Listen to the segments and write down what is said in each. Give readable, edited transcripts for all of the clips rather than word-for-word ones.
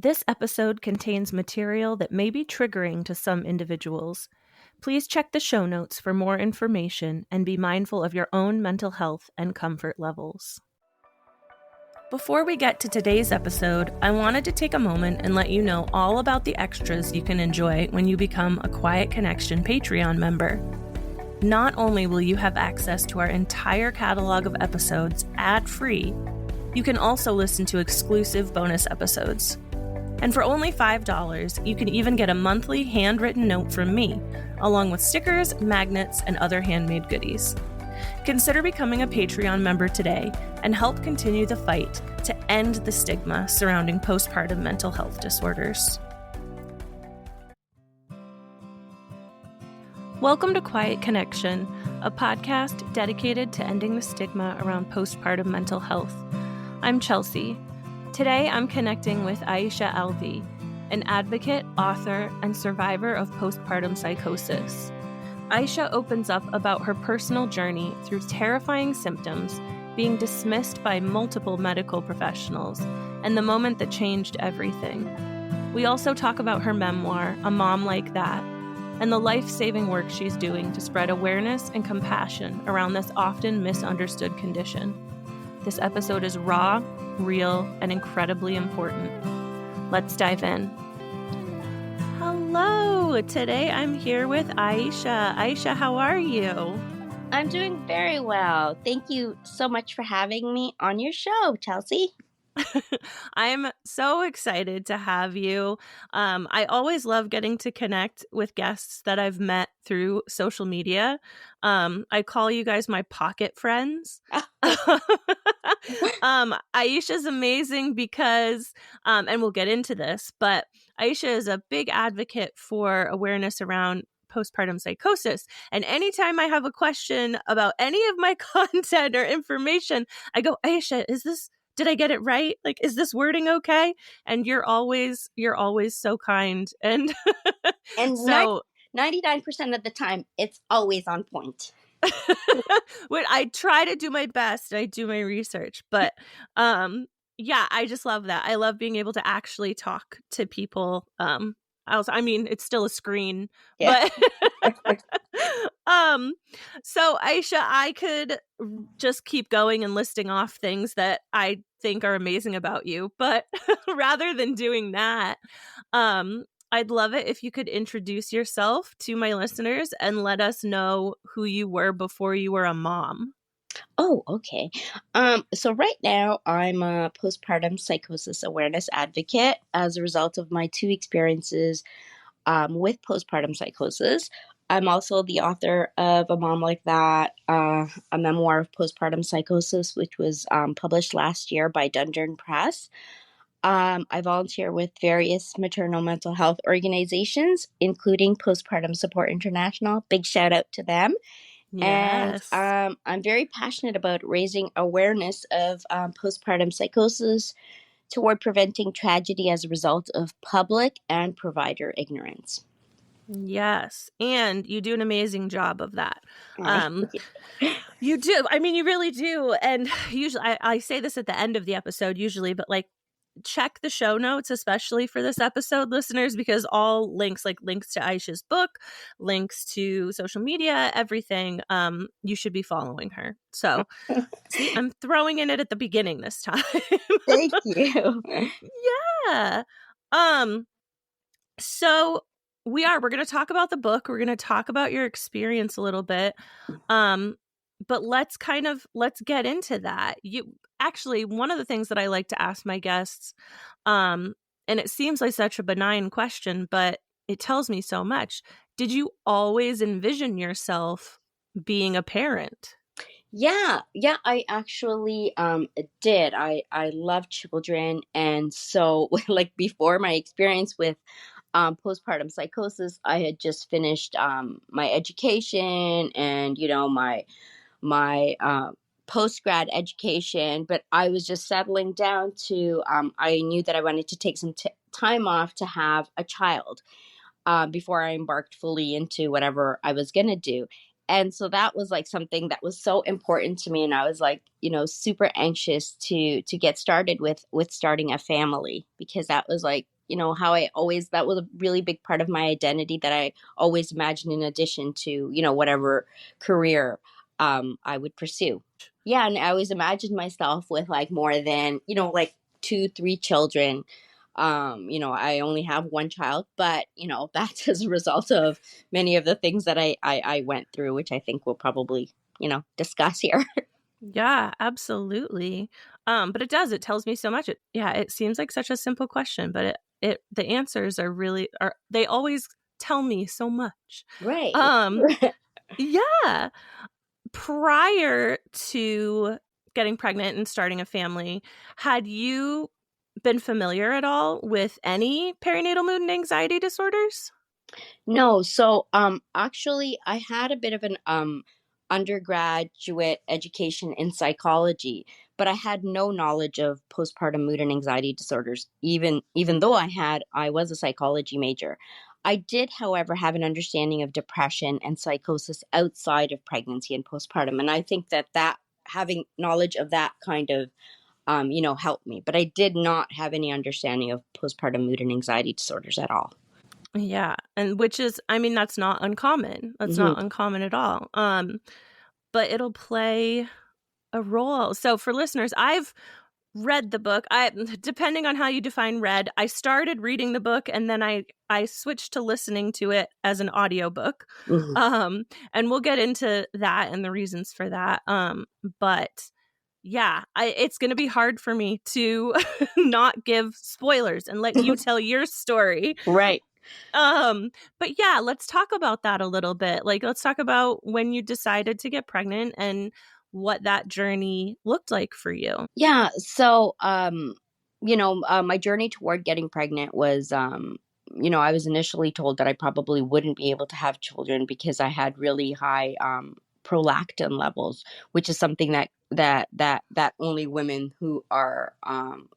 This episode contains material that may be triggering to some individuals. Please check the show notes for more information and be mindful of your own mental health and comfort levels. Before we get to today's episode, I wanted to take a moment and let you know all about the extras you can enjoy when you become a Quiet Connection Patreon member. Not only will you have access to our entire catalog of episodes ad-free, you can also listen to exclusive bonus episodes. And for only $5, you can even get a monthly handwritten note from me, along with stickers, magnets, and other handmade goodies. Consider becoming a Patreon member today and help continue the fight to end the stigma surrounding postpartum mental health disorders. Welcome to Quiet Connection, a podcast dedicated to ending the stigma around postpartum mental health. I'm Chelsea. Today, I'm connecting with Aaisha Alvi, an advocate, author, and survivor of postpartum psychosis. Aaisha opens up about her personal journey through terrifying symptoms, being dismissed by multiple medical professionals, and the moment that changed everything. We also talk about her memoir, A Mom Like That, and the life-saving work she's doing to spread awareness and compassion around this often misunderstood condition. This episode is raw, real, and incredibly important. Let's dive in. Hello! Today I'm here with Aaisha. Aaisha, how are you? I'm doing very well. Thank you so much for having me on your show, Chelsea. I'm so excited to have you. I always love getting to connect with guests that I've met through social media. I call you guys my pocket friends. Aaisha's amazing because, and we'll get into this, but Aaisha is a big advocate for awareness around postpartum psychosis. And anytime I have a question about any of my content or information, I go, Aaisha, did I get it right? Like, is this wording okay? And you're always so kind. And And so 99% of the time, it's always on point. when I try to do my best, I do my research, but yeah, I just love that. I love being able to actually talk to people. I mean, it's still a screen, Yeah. but so Aaisha, I could just keep going and listing off things that I think are amazing about you, but rather than doing that, I'd love it if you could introduce yourself to my listeners and let us know who you were before you were a mom. Oh, okay. So right now I'm a postpartum psychosis awareness advocate as a result of my two experiences with postpartum psychosis. I'm also the author of A Mom Like That, a memoir of postpartum psychosis, which was published last year by Dundurn Press. I volunteer with various maternal mental health organizations, including Postpartum Support International. Big shout out to them. Yes. And I'm very passionate about raising awareness of postpartum psychosis toward preventing tragedy as a result of public and provider ignorance. Yes. And you do an amazing job of that. Thank you. You do. I mean, you really do. And usually I say this at the end of the episode usually, but like check the show notes, especially for this episode, listeners, because all links, like links to Aaisha's book, links to social media, everything, you should be following her. So see, I'm throwing in it at the beginning this time. Thank you. Yeah. So we're going to talk about the book. We're going to talk about your experience a little bit. But let's get into that. Actually, one of the things that I like to ask my guests, and it seems like such a benign question, but it tells me so much. Did you always envision yourself being a parent? Yeah, I actually did. I love children, and so like before my experience with postpartum psychosis, I had just finished my education and my post grad education, but I was just settling down to. I knew that I wanted to take some time off to have a child before I embarked fully into whatever I was gonna do. And so that was like something that was so important to me, and I was like, super anxious to get started with starting a family, because that was like, how I always, that was a really big part of my identity that I always imagined, in addition to, whatever career I would pursue. Yeah, and I always imagined myself with like more than, like 2, 3 children. I only have one child, but that's as a result of many of the things that I went through, which I think we'll probably, discuss here. Yeah, absolutely. But it tells me so much. It seems like such a simple question, but the answers they always tell me so much. Right. Um, yeah. Prior to getting pregnant and starting a family, had you been familiar at all with any perinatal mood and anxiety disorders? No, so actually I had a bit of an undergraduate education in psychology, but I had no knowledge of postpartum mood and anxiety disorders, even though I was a psychology major. I did, however, have an understanding of depression and psychosis outside of pregnancy and postpartum, and I think that having knowledge of that kind of helped me. But I did not have any understanding of postpartum mood and anxiety disorders at all. Yeah, and which is, I mean, that's not uncommon. That's Hmm. not uncommon at all. But it'll play a role. So for listeners, I've read the book. I depending on how you define read, I started reading the book and then I switched to listening to it as an audiobook. Hmm. And we'll get into that and the reasons for that. But yeah, it's going to be hard for me to not give spoilers and let you tell your story. Right. But yeah, let's talk about that a little bit. Like, let's talk about when you decided to get pregnant and what that journey looked like for you. Yeah. So, my journey toward getting pregnant was, I was initially told that I probably wouldn't be able to have children because I had really high prolactin levels, which is something that only women who are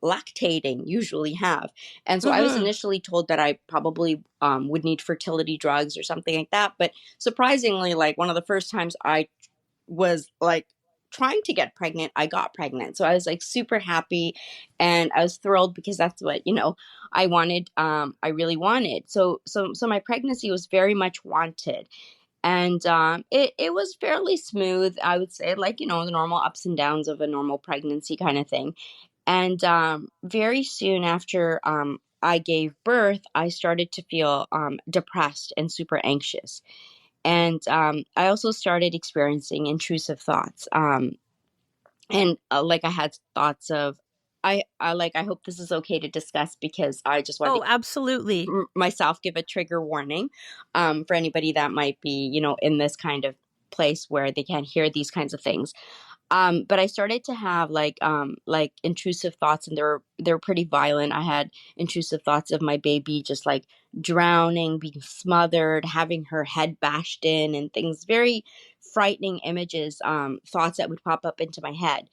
lactating usually have. And so I was Mm-hmm. initially told that I probably would need fertility drugs or something like that. But surprisingly, like one of the first times I was like trying to get pregnant, I got pregnant. So I was like super happy, and I was thrilled because that's what, I wanted, I really wanted. So my pregnancy was very much wanted. And it was fairly smooth, I would say, like, the normal ups and downs of a normal pregnancy kind of thing. And very soon after I gave birth, I started to feel depressed and super anxious. And I also started experiencing intrusive thoughts. And like I had thoughts of, I hope this is okay to discuss, because I just want to Oh, absolutely. myself give a trigger warning for anybody that might be, in this kind of place where they can't hear these kinds of things. But I started to have like intrusive thoughts, and they were pretty violent. I had intrusive thoughts of my baby just like drowning, being smothered, having her head bashed in, and things, very frightening images, thoughts that would pop up into my head.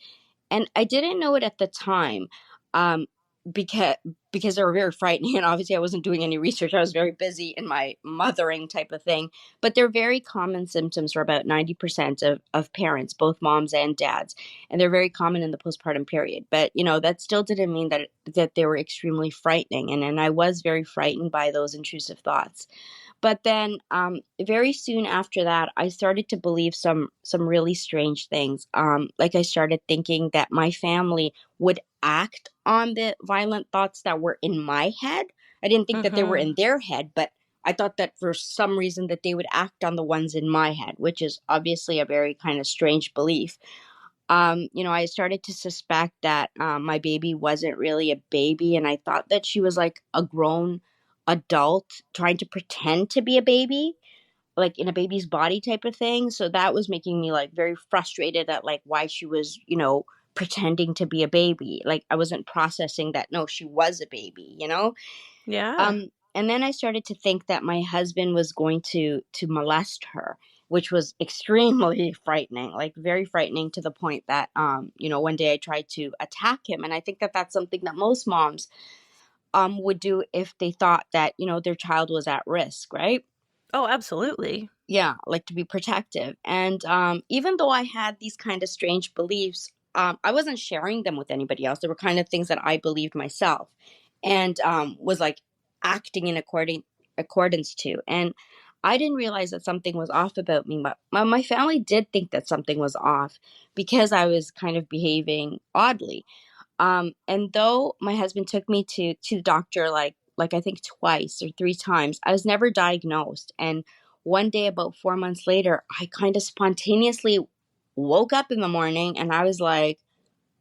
And I didn't know it at the time, um, because they were very frightening. And obviously, I wasn't doing any research. I was very busy in my mothering type of thing. But they're very common symptoms for about 90% of parents, both moms and dads, and they're very common in the postpartum period. But that still didn't mean that they were extremely frightening, and I was very frightened by those intrusive thoughts. But then, very soon after that, I started to believe some really strange things. Like I started thinking that my family would act on the violent thoughts that were in my head. I didn't think that they were Mm-hmm. in their head, but I thought that for some reason that they would act on the ones in my head, which is obviously a very kind of strange belief. I started to suspect that my baby wasn't really a baby, and I thought that she was like a grown adult trying to pretend to be a baby, like in a baby's body type of thing. So that was making me like very frustrated at like why she was, pretending to be a baby. Like I wasn't processing that no, she was a baby. Yeah. And then I started to think that my husband was going to molest her, which was extremely frightening, like very frightening, to the point that one day I tried to attack him. And I think that that's something that most moms would do if they thought that their child was at risk, right? Oh, absolutely. yeah, like to be protective. And even though I had these kind of strange beliefs, I wasn't sharing them with anybody else. They were kind of things that I believed myself, and was like acting in accordance to. And I didn't realize that something was off about me, but my family did think that something was off because I was kind of behaving oddly. And though my husband took me to the doctor like I think twice or three times, I was never diagnosed. And one day, about 4 months later, I kind of spontaneously woke up in the morning and I was like,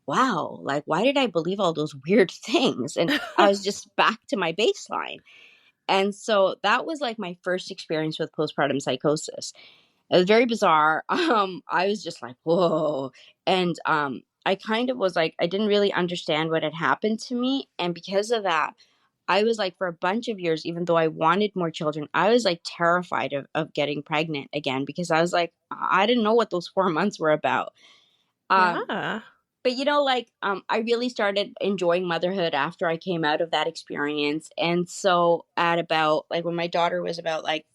wow, like why did I believe all those weird things? And I was just back to my baseline. And so that was like my first experience with postpartum psychosis. It was very bizarre. I was just like, whoa. And I kind of was like, I didn't really understand what had happened to me. And because of that, I was like, for a bunch of years, even though I wanted more children, I was like terrified of getting pregnant again because I was like, I didn't know what those 4 months were about. Um, Yeah. but like I really started enjoying motherhood after I came out of that experience. And so at about like when my daughter was about like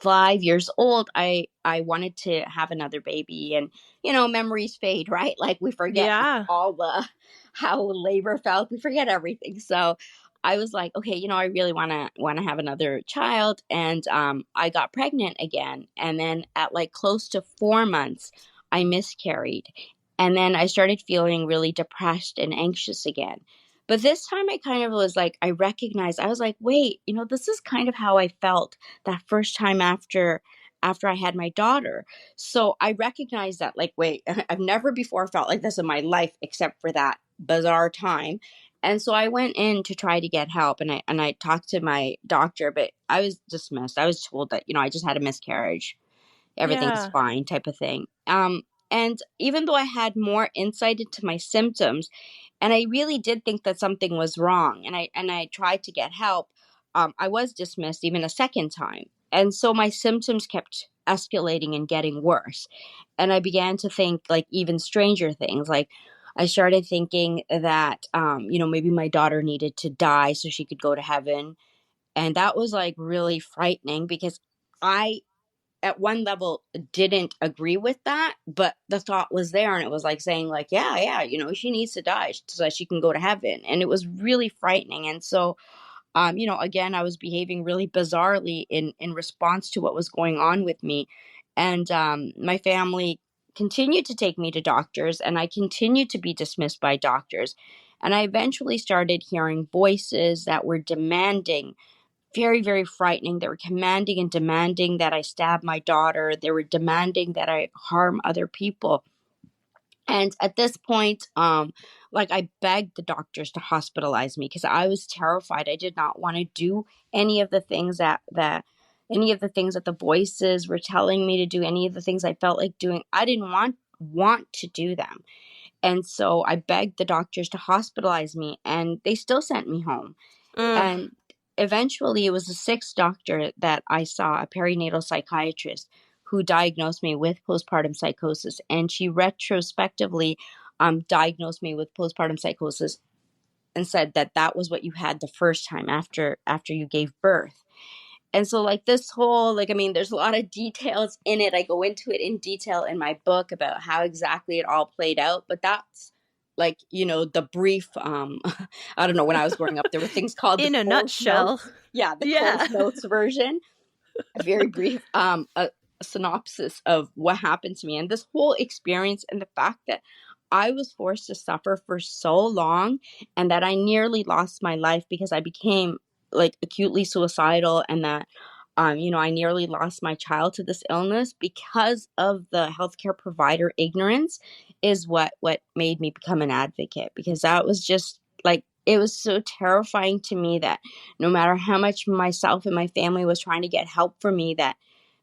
5 years old, I wanted to have another baby. And memories fade, right? Like we forget Yeah. all the how labor felt, we forget everything. So I was like, okay, I really want to have another child. And I got pregnant again, and then at like close to 4 months I miscarried. And then I started feeling really depressed and anxious again. But this time I kind of was like, I recognized, I was like, wait, this is kind of how I felt that first time after I had my daughter. So I recognized that, like, wait, I've never before felt like this in my life except for that bizarre time. And so I went in to try to get help, and I talked to my doctor, but I was dismissed. I was told that, I just had a miscarriage. Everything's Yeah. fine type of thing. And even though I had more insight into my symptoms, and I really did think that something was wrong, and I tried to get help, I was dismissed even a second time. And so my symptoms kept escalating and getting worse. And I began to think like even stranger things. Like I started thinking that maybe my daughter needed to die so she could go to heaven. And that was like really frightening because I at one level didn't agree with that, but the thought was there, and it was like saying like, yeah, she needs to die so that she can go to heaven. And it was really frightening. And so again, I was behaving really bizarrely in response to what was going on with me. And my family continued to take me to doctors, and I continued to be dismissed by doctors. And I eventually started hearing voices that were demanding, very, very frightening. They were commanding and demanding that I stab my daughter. They were demanding that I harm other people. And at this point, like I begged the doctors to hospitalize me because I was terrified. I did not want to do any of the things that the voices were telling me to do, any of the things I felt like doing. I didn't want to do them. And so I begged the doctors to hospitalize me, and they still sent me home. Mm. And eventually, it was the sixth doctor that I saw, a perinatal psychiatrist, who diagnosed me with postpartum psychosis. And she retrospectively diagnosed me with postpartum psychosis and said that that was what you had the first time after you gave birth. And so like this whole, like, I mean, there's a lot of details in it. I go into it in detail in my book about how exactly it all played out, but that's like, the brief, I don't know, when I was growing up, there were things called the In a Coles nutshell. Notes. Yeah, the Yeah. Coles Notes version, a very brief a synopsis of what happened to me. And this whole experience, and the fact that I was forced to suffer for so long, and that I nearly lost my life because I became like acutely suicidal, and that I nearly lost my child to this illness because of the healthcare provider ignorance, is what made me become an advocate. Because that was just like, it was so terrifying to me that no matter how much myself and my family was trying to get help for me, that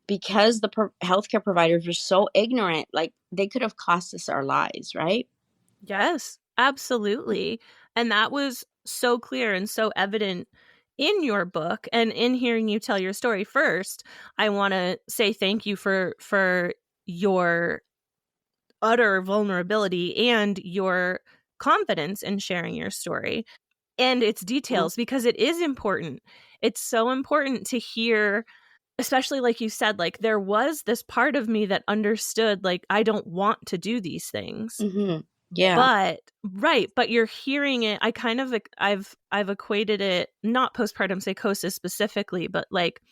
because the healthcare providers were so ignorant, like they could have cost us our lives, right? Yes, absolutely. And that was so clear and so evident in your book and in hearing you tell your story. First, I want to say thank you for your utter vulnerability and your confidence in sharing your story and its Mhm. details, because it is important. It's so important to hear especially like you said, like there was this part of me that understood, like, I don't want to do these things. Mm-hmm. Yeah. But right, but you're hearing it. I kind of I've equated it, not postpartum psychosis specifically, but like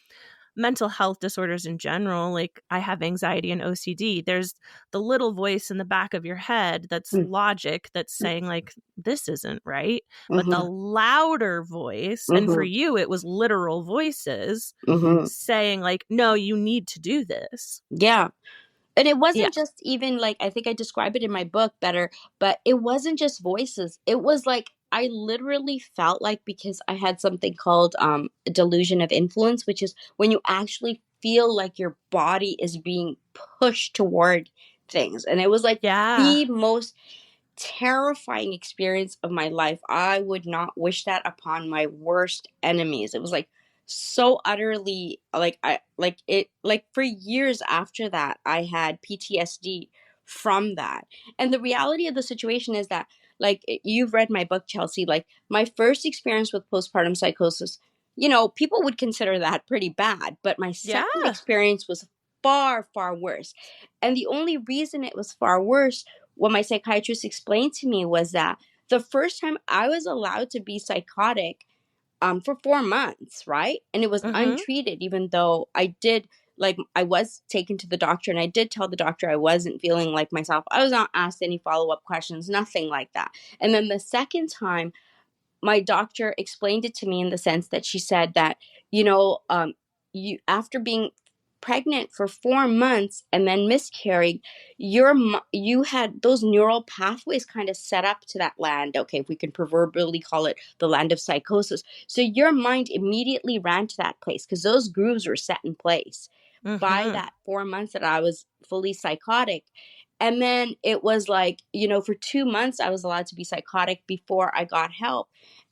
mental health disorders in general. Like I have anxiety and OCD. There's the little voice in the back of your head that's logic that's saying like this isn't right. But the Mm-hmm. louder voice, and for Mm-hmm. you it was literal voices Mm-hmm. saying like no, you need to do this. Yeah. And it Yeah. wasn't just even like, I think I describe it in my book better, but it wasn't just voices. It was like I literally felt like, because I had something called delusion of influence, which is when you actually feel like your body is being pushed toward things. And it was like Yeah. the most terrifying experience of my life. I would not wish that upon my worst enemies. It was like so utterly like I like it like for years after that I had PTSD from that. And the reality of the situation is that, like, you've read my book, Chelsea, like my first experience with postpartum psychosis, people would consider that pretty bad, but my second Yeah. experience was far, far worse. And the only reason it was far worse, what my psychiatrist explained to me, was that the first time I was allowed to be psychotic for 4 months, right? And it was Mhm. untreated, even though I was taken to the doctor and I did tell the doctor I wasn't feeling like myself. I was not asked any follow up questions, nothing like that. And then the second time, my doctor explained it to me in the sense that she said that, you, after being pregnant for 4 months and then miscarried, you had those neural pathways kind of set up to that land. Okay, if we can proverbially call it the land of psychosis. So your mind immediately ran to that place because those grooves were set in place by Mhm. that 4 months that I was fully psychotic. And then it was like, for 2 months, I was allowed to be psychotic before I got help.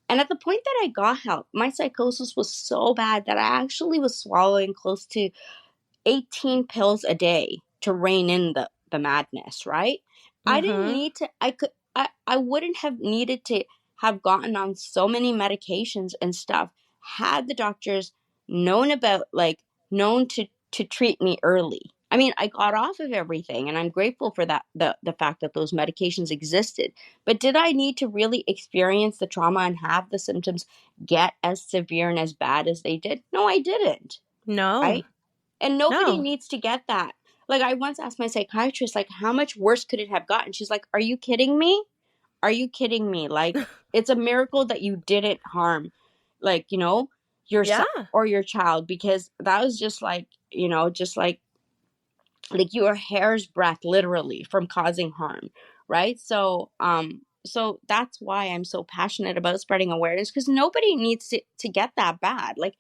And at the point that I got help, my psychosis was so bad that I actually was swallowing close to 18 pills a day to rein in the madness, right? I didn't Mhm. need to, I wouldn't have needed to have gotten on so many medications and stuff had the doctors known to treat me early. I mean, I got off of everything and I'm grateful for that, the fact that those medications existed. But did I need to really experience the trauma and have the symptoms get as severe and as bad as they did? No, I didn't. No. Right? And nobody No. needs to get that. Like, I once asked my psychiatrist, like, how much worse could it have gotten? She's like, are you kidding me? Are you kidding me? Like, it's a miracle that you didn't harm, like, Yeah. yourself or your child, because that was just like, just like your hair's breadth literally from causing harm, right? So that's why I'm so passionate about spreading awareness, because nobody needs to get that bad. Like,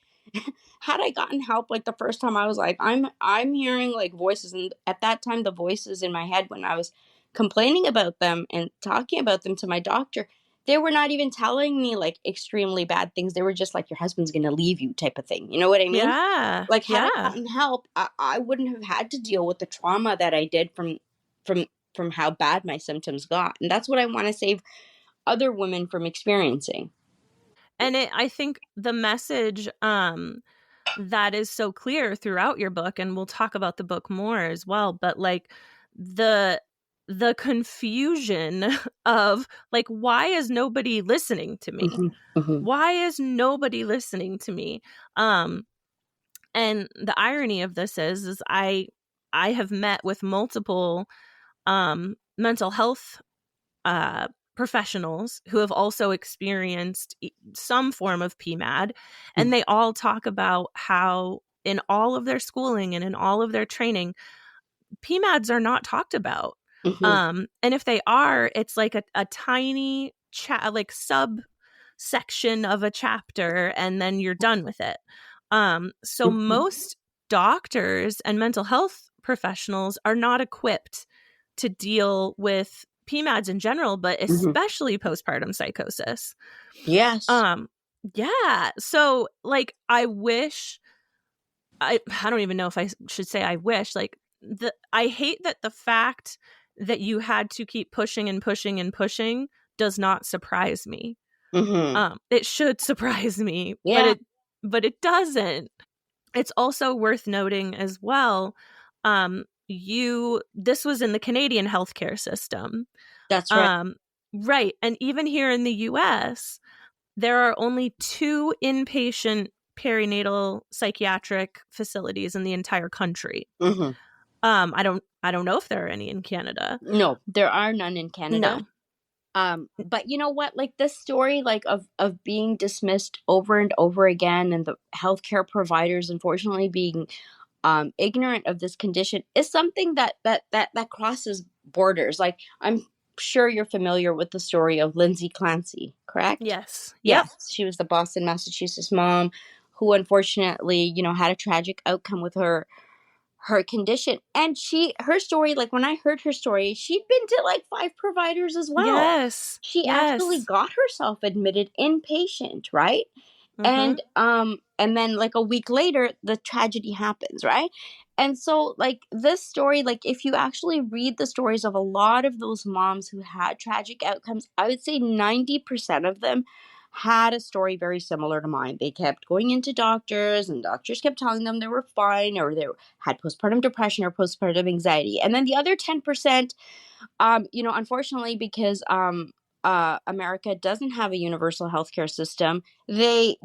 had I gotten help, like the first time, I was like, I'm hearing like voices, and at that time the voices in my head when I was complaining about them and talking about them to my doctor, they were not even telling me like extremely bad things. They were just like, your husband's gonna leave you type of thing. You know what I mean? Yeah. Like, had I Yeah. gotten help, I wouldn't have had to deal with the trauma that I did from from how bad my symptoms got. And that's what I want to save other women from experiencing. And I think the message that is so clear throughout your book, and we'll talk about the book more as well, but like the confusion of like, why is nobody listening to me? Hmm. Hmm. Why is nobody listening to me? Um and the irony of this is I have met with multiple mental health uh, professionals who have also experienced some form of PMAD, and they all talk about how in all of their schooling and in all of their training, PMADs are not talked about. Hmm. And if they are, it's like a tiny like sub section of a chapter, and then you're done with it. So Hmm. most doctors and mental health professionals are not equipped to deal with PMADs in general, but Hmm. especially postpartum psychosis. Yes. Um, yeah. So like I don't even know if I should say I wish, like I hate that the fact that you had to keep pushing and pushing and pushing does not surprise me. Hmm. It should surprise me, Yeah. but it doesn't. it's also worth noting as well, this was in the Canadian healthcare system. That's right. Right. And even here in the US, there are only 2 inpatient perinatal psychiatric facilities in the entire country. Mm-hmm. I don't know if there are any in Canada. No, there are none in Canada. No. But you know what? Like this story, like of being dismissed over and over again, and the healthcare providers, unfortunately, being ignorant of this condition, is something that crosses borders. Like I'm sure you're familiar with the story of Lindsay Clancy, correct? Yes. Yep. Yes, she was the Boston, Massachusetts mom who unfortunately, had a tragic outcome with her condition. And her story, like when I heard her story, she'd been to like 5 providers as well. Yes. She actually Yes. got herself admitted inpatient, right? Mm-hmm. And then like a week later the tragedy happens, right? And so like this story, like if you actually read the stories of a lot of those moms who had tragic outcomes, I would say 90% of them had a story very similar to mine. They kept going into doctors and doctors kept telling them they were fine, or they had postpartum depression or postpartum anxiety. And then the other 10%, unfortunately, because America doesn't have a universal healthcare system, they,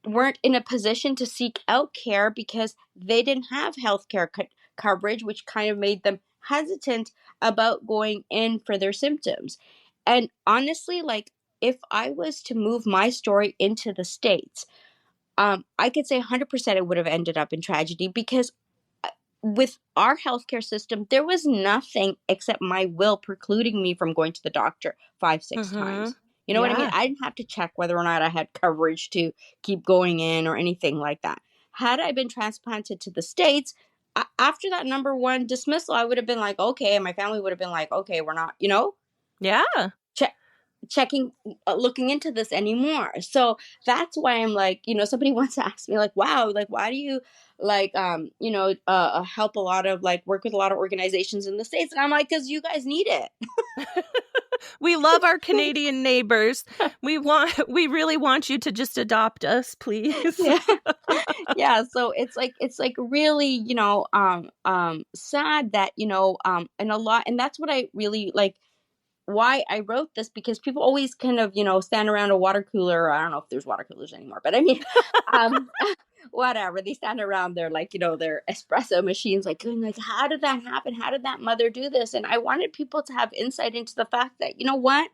weren't in a position to seek out care because they didn't have healthcare coverage, which kind of made them hesitant about going in for their symptoms. And honestly, like if I was to move my story into the States, I could say 100% it would have ended up in tragedy, because with our healthcare system, there was nothing except my will precluding me from going to the doctor 5, 6 Mm-hmm. times. You know what I mean? Yeah. I didn't have to check whether or not I had coverage to keep going in or anything like that. Had I been transplanted to the States, after that number 1 dismissal, I would have been like, okay, and my family would have been like, okay, we're not, Yeah. checking, looking into this anymore. So that's why I'm like, somebody once asked me like, wow, like why do you like help a lot of like work with a lot of organizations in the States? And I'm like, because you guys need it. We love our Canadian neighbors. We really want you to just adopt us, please. Yeah. Yeah, so it's like really, sad that, and a lot, and that's what I really like why I wrote this, because people always kind of, stand around a water cooler. I don't know if there's water coolers anymore, but I mean, um, whatever. They stand around their like, their espresso machines, like going like, how did that happen? How did that mother do this? And I wanted people to have insight into the fact that, you know what?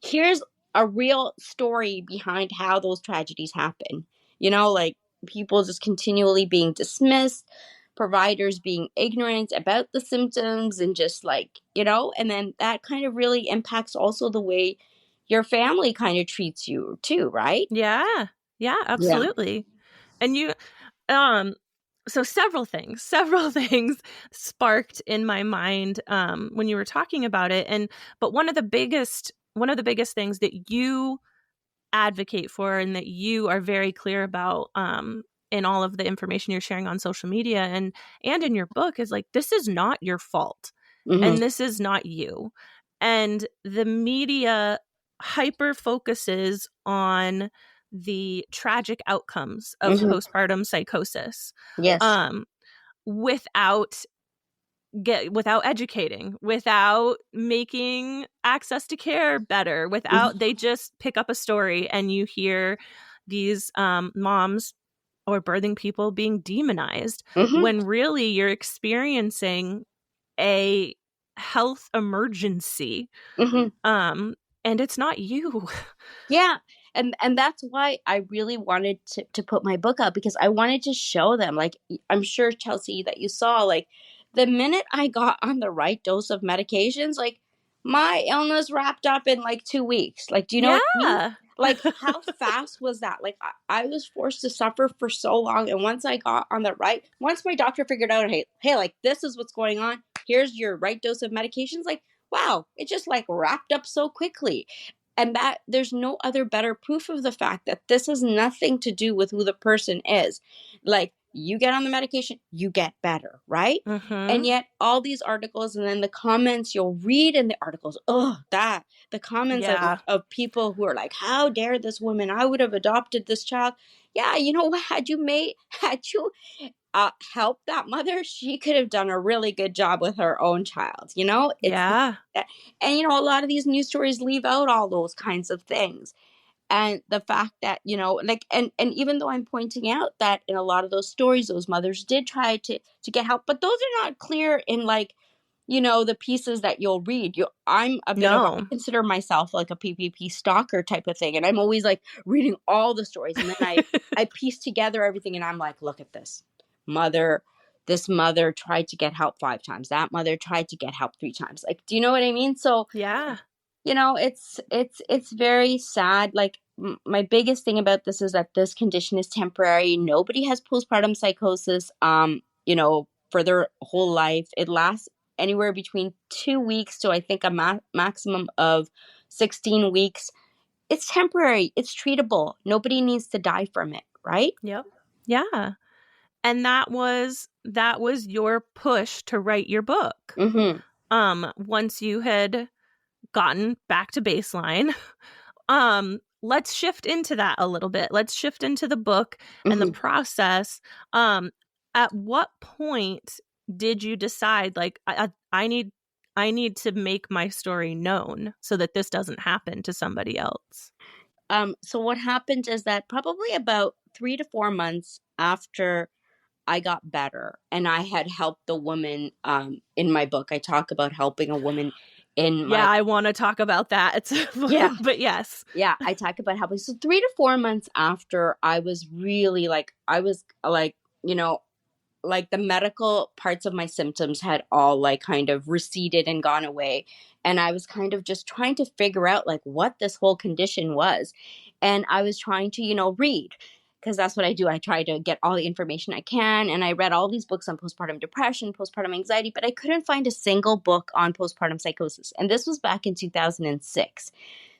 Here's a real story behind how those tragedies happen. Like people just continually being dismissed, providers being ignorant about the symptoms, and just like, and then that kind of really impacts also the way your family kind of treats you too, right? Yeah. Yeah, Yeah. absolutely. And so several things sparked in my mind when you were talking about it. But one of the biggest things that you advocate for and that you are very clear about in all of the information you're sharing on social media and in your book is like, this is not your fault, Mm-hmm. and this is not you. And the media hyper focuses on the tragic outcomes of Mm-hmm. postpartum psychosis, Yes. um, without without educating, without making access to care better, Mm-hmm. without, they just pick up a story and you hear these moms or birthing people being demonized, Mm-hmm. when really you're experiencing a health emergency, Mm-hmm. um and it's not you. Yeah. And that's why I really wanted to put my book out, because I wanted to show them, like, I'm sure, Chelsea, that you saw, like, the minute I got on the right dose of medications, like, my illness wrapped up in like 2 weeks. Like, do you know what I mean? Yeah. Like, how fast was that? Like, I was forced to suffer for so long. And once I got on the once my doctor figured out, hey, like, this is what's going on. Here's your right dose of medications. Like, wow, it just like wrapped up so quickly. And that there's no other better proof of the fact that this has nothing to do with who the person is. Like, you get on the medication, you get better, right? And Mm-hmm. yet all these articles, and then the comments you'll read in the articles, the comments Yeah. of people who are like, how dare this woman, I would have adopted this child. Yeah, you know what, had you helped that mother, she could have done a really good job with her own child. It's Yeah. and a lot of these news stories leave out all those kinds of things. And the fact that, like, and even though I'm pointing out that in a lot of those stories, those mothers did try to get help, but those are not clear in, like, the pieces that you'll read. I No. consider myself like a PPP stalker type of thing. And I'm always like reading all the stories. And then I piece together everything, and I'm like, look at this mother. This mother tried to get help 5 times. That mother tried to get help 3 times. Like, do you know what I mean? So, Yeah. it's very sad. Like, my biggest thing about this is that this condition is temporary. Nobody has postpartum psychosis for their whole life. It lasts anywhere between 2 weeks to, I think, a maximum of 16 weeks. It's temporary, it's treatable. Nobody needs to die from it, right? Yep. Yeah. And that was your push to write your book. Mm-hmm. Once you had gotten back to baseline, let's shift into that a little bit. Let's shift into the book and the Mm-hmm. process. At what point did you decide, like, I need to make my story known so that this doesn't happen to somebody else? So what happened is that probably about 3 to 4 months after I got better, and I had helped the woman, in my book. I talk about helping a woman in Yeah, my I want to talk about that. yeah. But yes. Yeah, I talk about helping. So 3 to 4 months after, I was really like, I was like, like the medical parts of my symptoms had all, like, kind of receded and gone away. And I was kind of just trying to figure out, like, what this whole condition was. And I was trying to, read, because that's what I do. I try to get all the information I can. And I read all these books on postpartum depression, postpartum anxiety, but I couldn't find a single book on postpartum psychosis. And this was back in 2006.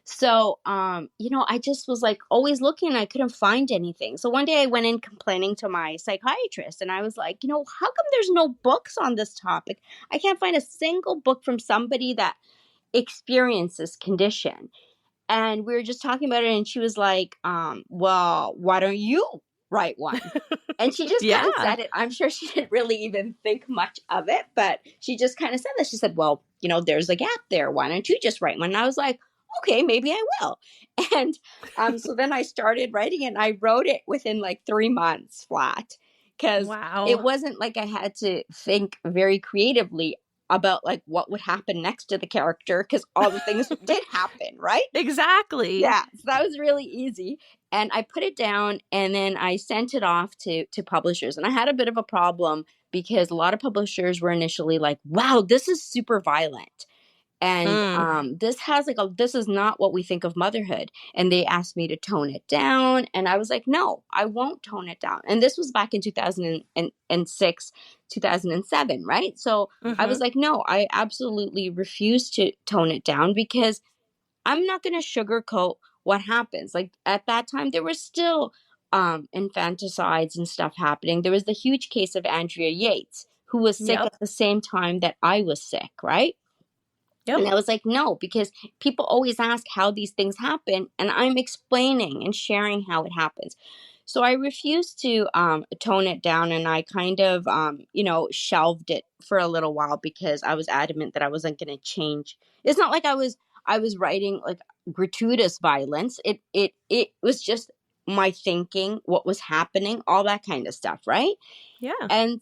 So, I just was like always looking, and I couldn't find anything. So one day I went in complaining to my psychiatrist, and I was like, how come there's no books on this topic? I can't find a single book from somebody that experienced this condition. And we were just talking about it, and she was like, well, why don't you write one? And she just kind of Yeah. said it. I'm sure she didn't really even think much of it, but she just kind of said that. She said, well, there's a gap there. Why don't you just write one? And I was like, okay, maybe I will. And so then I started writing it, and I wrote it within like 3 months flat, because it Wow. wasn't like I had to think very creatively about, like, what would happen next to the character, because all the things did happen, right? Exactly. Yeah, so that was really easy. And I put it down, and then I sent it off to publishers. And I had a bit of a problem, because a lot of publishers were initially like, wow, this is super violent. And Mm. this is not what we think of motherhood. And they asked me to tone it down. And I was like, no, I won't tone it down. And this was back in 2006, 2007, right? So I was Mm-hmm. like, no, I absolutely refuse to tone it down, because I'm not going to sugarcoat what happens. Like, at that time, there were still infanticides and stuff happening. There was the huge case of Andrea Yates, who was sick Yep. at the same time that I was sick, right? Yep. And I was like, no, because people always ask how these things happen, and I'm explaining and sharing how it happens. So I refused to tone it down, and I kind of, shelved it for a little while, because I was adamant that I wasn't going to change. It's not like I was writing like gratuitous violence. It was just my thinking, what was happening, all that kind of stuff, right? Yeah. And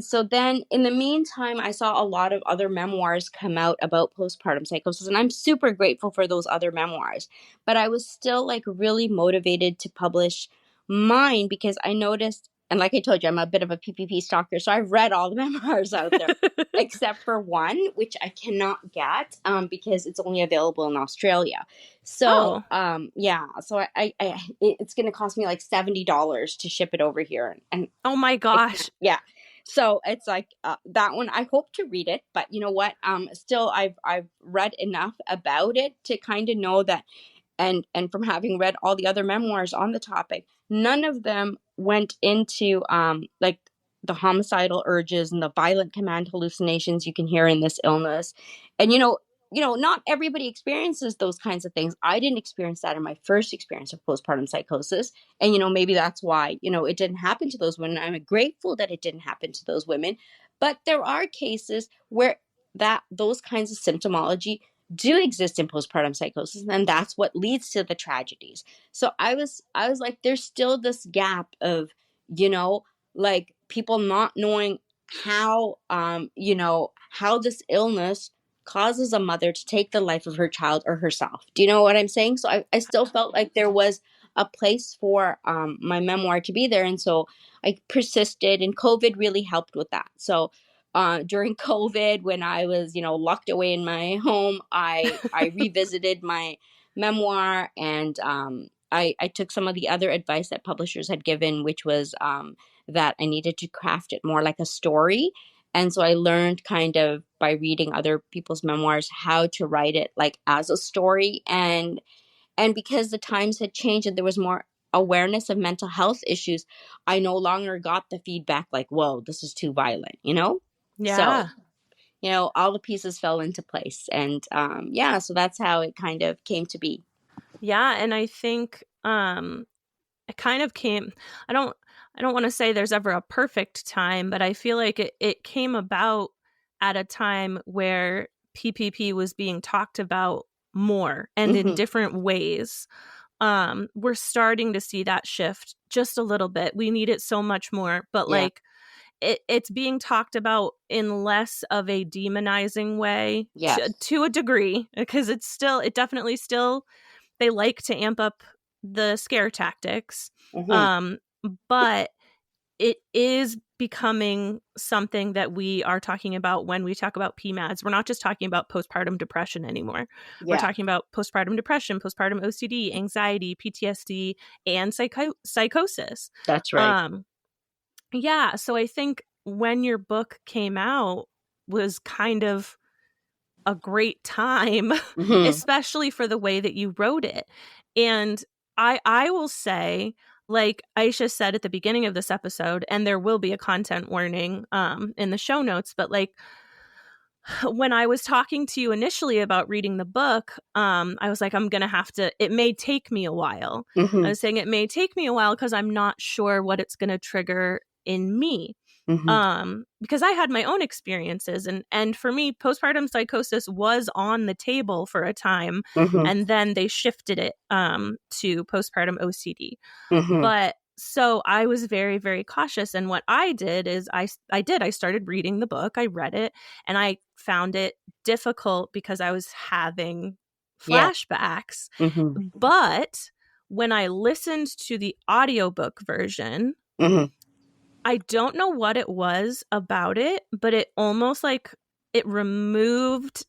so then in the meantime, I saw a lot of other memoirs come out about postpartum psychosis, and I'm super grateful for those other memoirs. But I was still, like, really motivated to publish mine, because I noticed, and like I told you, I'm a bit of a PPP stalker, so I've read all the memoirs out there except for one, which I cannot get, because it's only available in Australia. So, Oh. yeah, so it's going to cost me like $70 to ship it over here, and Oh my I can't. gosh. Yeah. So it's like, that one. I hope to read it, but you know what? Still, I've read enough about it to kind of know that and from having read all the other memoirs on the topic, none of them went into like the homicidal urges and the violent command hallucinations you can hear in this illness. And not everybody experiences those kinds of things. I didn't experience that in my first experience of postpartum psychosis. And maybe that's why it didn't happen to those women. I'm grateful that it didn't happen to those women. But there are cases where those kinds of symptomology do exist in postpartum psychosis, and that's what leads to the tragedies. So I was like, there's still this gap of like people not knowing how how this illness causes a mother to take the life of her child or herself. Do you know what I'm saying? So I still felt like there was a place for my memoir to be there, and so I persisted, and COVID really helped with that. So during COVID, when I was, locked away in my home, I revisited my memoir, and I took some of the other advice that publishers had given, which was that I needed to craft it more like a story. And so I learned kind of by reading other people's memoirs how to write it like as a story. And because the times had changed and there was more awareness of mental health issues, I no longer got the feedback like, whoa, this is too violent. So, Yeah. all the pieces fell into place. And yeah, so that's how it kind of came to be. Yeah. And I think it kind of came, I don't want to say there's ever a perfect time, but I feel like it came about at a time where PPP was being talked about more and in Mm-hmm. different ways. We're starting to see that shift just a little bit. We need it so much more, but Yeah. like it's being talked about in less of a demonizing way Yes. to a degree, because it definitely still, they like to amp up the scare tactics. Mm-hmm. Um, but it is becoming something that we are talking about when we talk about PMADs. We're not just talking about postpartum depression anymore. We're Yeah, talking about postpartum depression, postpartum OCD, anxiety, PTSD, and psychosis. that's right. Um, yeah, so I think when your book came out was kind of a great time, Mm-hmm. especially for the way that you wrote it. And I will say, like Aisha said at the beginning of this episode, and there will be a content warning in the show notes, but like when I was talking to you initially about reading the book, I was like, I'm gonna have to, it may take me a while. I Mm-hmm. was saying it may take me a while because I'm not sure what it's gonna trigger in me. Mm-hmm. Because I had my own experiences, and for me, postpartum psychosis was on the table for a time, Mm-hmm. and then they shifted it to postpartum OCD. Mm-hmm. But so I was very, very cautious, and what I did is I started reading the book. I read it, and I found it difficult because I was having Yeah. flashbacks. Mm-hmm. But when I listened to the audiobook version, Mm-hmm. I don't know what it was about it, but it almost like it removed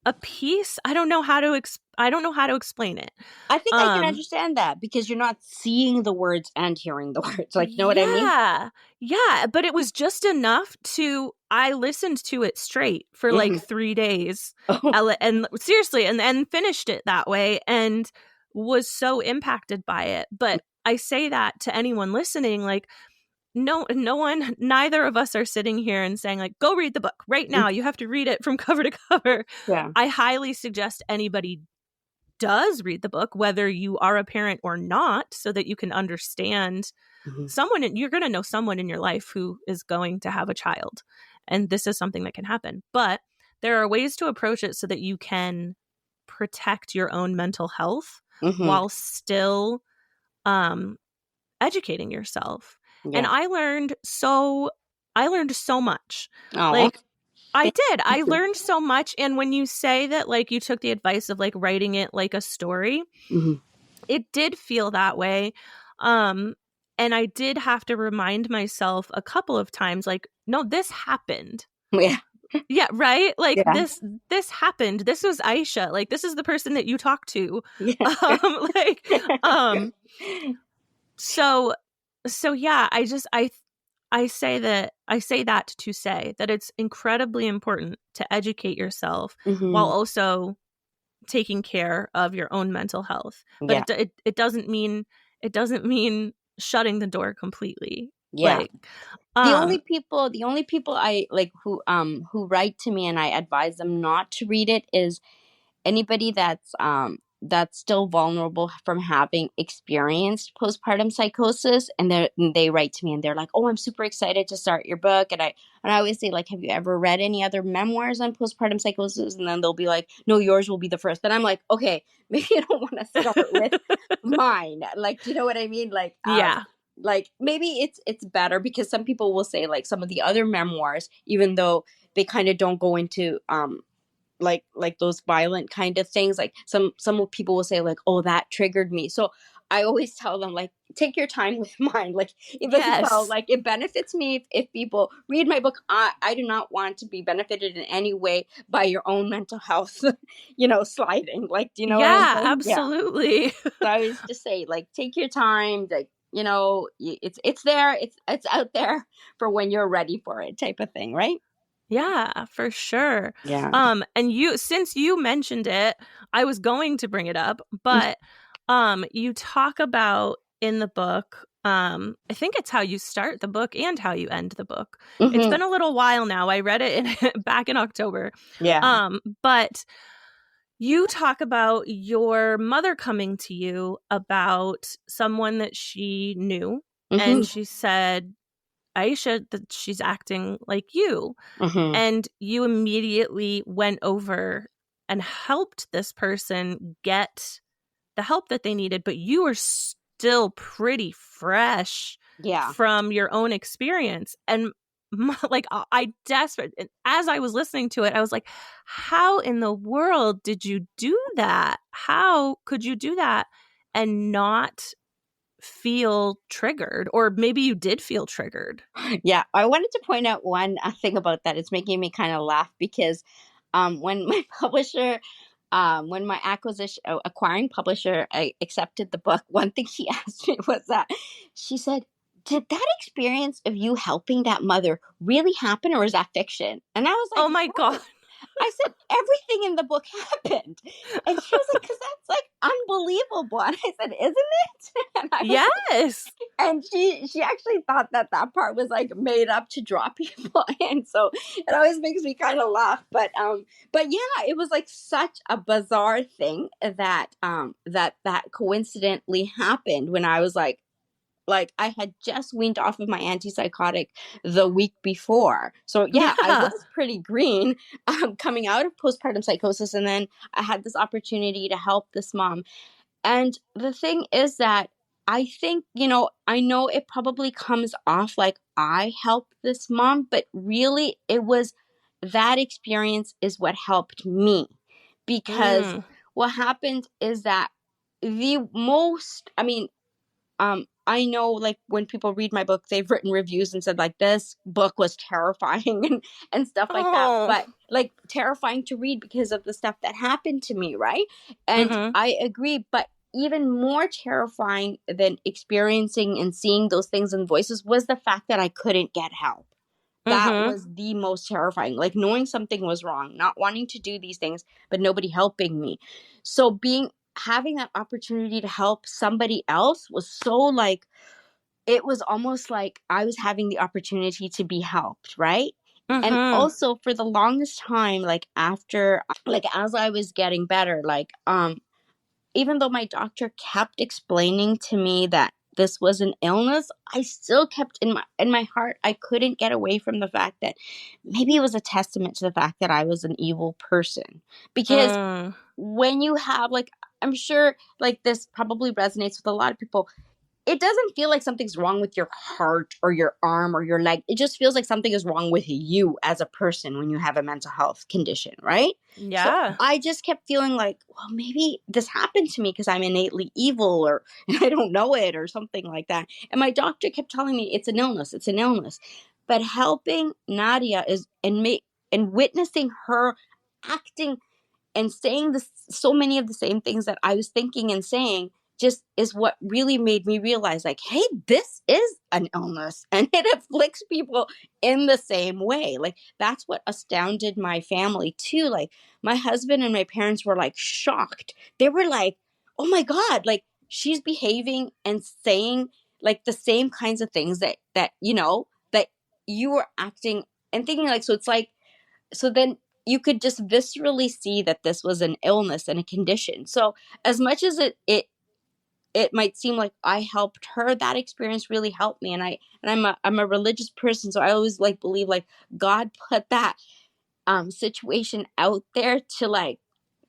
a piece. I don't know how to explain it. I think I can Um understand that because you're not seeing the words and hearing the words. Like, know what I mean? yeah. Yeah, but it was just enough to I listened to it straight for like Mm-hmm. 3 days. Oh, And seriously, and finished it that way and was so impacted by it. But I say that to anyone listening, like no one, neither of us are sitting here and saying like, go read the book right now, you have to read it from cover to cover. yeah. I highly suggest anybody does read the book, whether you are a parent or not, so that you can understand Mm-hmm. you're going to know someone in your life who is going to have a child, and this is something that can happen. But there are ways to approach it so that you can protect your own mental health Mm-hmm. while still um educating yourself. And Yeah. I learned so much. Oh, Like I learned so much. And when you say that like you took the advice of like writing it like a story, mm-hmm. it did feel that way. Um and I did have to remind myself a couple of times like, no, this happened. Yeah. Yeah, right? Like Yeah. this happened. This was Aisha. Like this is the person that you talk to. Yeah. Like so yeah, I say that to say that it's incredibly important to educate yourself while Mm-hmm. also taking care of your own mental health, but Yeah. it doesn't mean shutting the door completely. Yeah. Like, The only people I like who write to me and I advise them not to read it is anybody that's still vulnerable from having experienced postpartum psychosis, and they write to me and they're like, "Oh, I'm super excited to start your book." And I always say, like, "Have you ever read any other memoirs on postpartum psychosis?" And then they'll be like, "No, yours will be the first." And I'm like, "Okay, maybe you don't want to start with mine." Like, do you know what I mean? yeah. Like maybe it's better because some people will say like some of the other memoirs, even though they kind of don't go into like those violent kind of things, like some people will say like, "Oh, that triggered me." So I always tell them, like, take your time with mine. Like, even though Yes. like it benefits me if people read my book, I do not want to be benefited in any way by your own mental health sliding. Like, do you know what I'm Yeah, saying? Yeah. absolutely. So I always just say, like, take your time, like, it's there, it's out there for when you're ready for it, type of thing, right? Yeah, for sure. Yeah. And since you mentioned it, I was going to bring it up, but you talk about in the book, I think it's how you start the book and how you end the book. It's Hmm. been a little while now. I read it back in October. Yeah. But you talk about your mother coming to you about someone that she knew, Hmm. and she said, "Aisha, that she's acting like you." Hmm. And you immediately went over and helped this person get the help that they needed, but you were still pretty fresh Yeah. from your own experience. And like, I desperate, as I was listening to it, I was like, how in the world did you do that? How could you do that and not feel triggered? Or maybe you did feel triggered. Yeah, I wanted to point out one thing about that. It's making me kind of laugh because when my publisher, when my acquiring publisher accepted the book, one thing she asked me was that she said, "Did that experience of you helping that mother really happen, or is that fiction?" And I was like, Oh my God. "No." I said, "Everything in the book happened." And she was like, "Because that's like unbelievable." And I said, "Isn't it?" And I was Yes. and she actually thought that that part was like made up to draw people in, so it always makes me kind of laugh. But yeah, it was like such a bizarre thing that that coincidentally happened when I was like I had just weaned off of my antipsychotic the week before. So yeah, I Yeah. was pretty green, coming out of postpartum psychosis, and then I had this opportunity to help this mom. And the thing is that I think, I know it probably comes off like I helped this mom, but really it was that experience is what helped me. Because Mm. what happened is that I mean, I know, like, when people read my book, they've written reviews and said like this book was terrifying and stuff like that. Oh. But like terrifying to read because of the stuff that happened to me, right? And Mhm. I agree, but even more terrifying than experiencing and seeing those things and voices was the fact that I couldn't get help. That Mhm. was the most terrifying. Like knowing something was wrong, not wanting to do these things, but nobody helping me. So having that opportunity to help somebody else was so like it was almost like I was having the opportunity to be helped, right? And Mhm. also for the longest time, like after like as I was getting better, like even though my doctor kept explaining to me that this was an illness, I still kept in my heart, I couldn't get away from the fact that maybe it was a testament to the fact that I was an evil person. Because Mm. when you have like, I'm sure like this probably resonates with a lot of people, it doesn't feel like something's wrong with your heart or your arm or your leg. It just feels like something is wrong with you as a person when you have a mental health condition, right? So Yeah. I just kept feeling like, well, maybe this happened to me because I'm innately evil or I don't know it or something like that. And my doctor kept telling me it's an illness, it's an illness. But helping Nadia and witnessing her acting and saying so many of the same things that I was thinking and saying, just is what really made me realize, like, hey, this is an illness and it afflicts people in the same way. Like, that's what astounded my family too. Like, my husband and my parents were like shocked. They were like, oh my God, like, she's behaving and saying like the same kinds of things that you were acting and thinking like. So it's like, so then you could just viscerally see that this was an illness and a condition. So as much as it might seem like I helped her, that experience really helped me. I'm a religious person, so I always like believe like God put that situation out there to like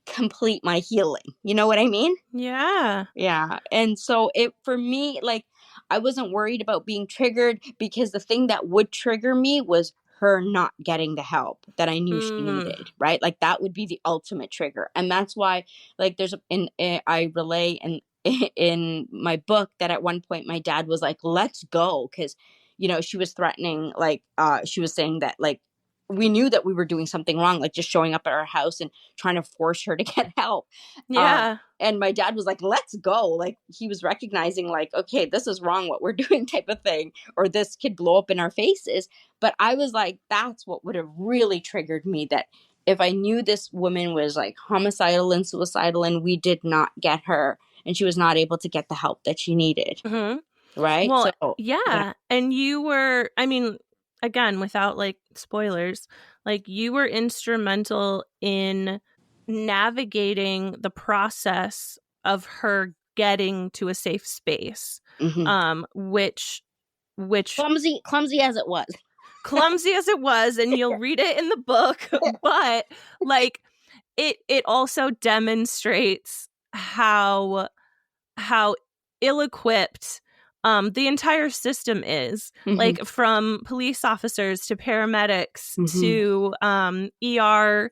complete my healing. You know what I mean? Yeah. Yeah. And so it, for me, like, I wasn't worried about being triggered because the thing that would trigger me was her not getting the help that I knew she Mm. needed, right? Like, that would be the ultimate trigger. And that's why, like, I relay in my book that at one point my dad was like, let's go. Cause, she was threatening, like, she was saying that, like, we knew that we were doing something wrong, like just showing up at our house and trying to force her to get help. Yeah. And my dad was like, let's go. Like, he was recognizing like, okay, this is wrong what we're doing type of thing, or this could blow up in our faces. But I was like, that's what would have really triggered me, that if I knew this woman was like homicidal and suicidal and we did not get her and she was not able to get the help that she needed. Mm-hmm. Right. Well, So, yeah. yeah. And you were, I mean, again, without like spoilers, like you were instrumental in navigating the process of her getting to a safe space, Hmm. which Clumsy as it was. clumsy as it was, and you'll read it in the book, but like it also demonstrates how ill-equipped the entire system is, Hmm. like from police officers to paramedics Hmm. to ER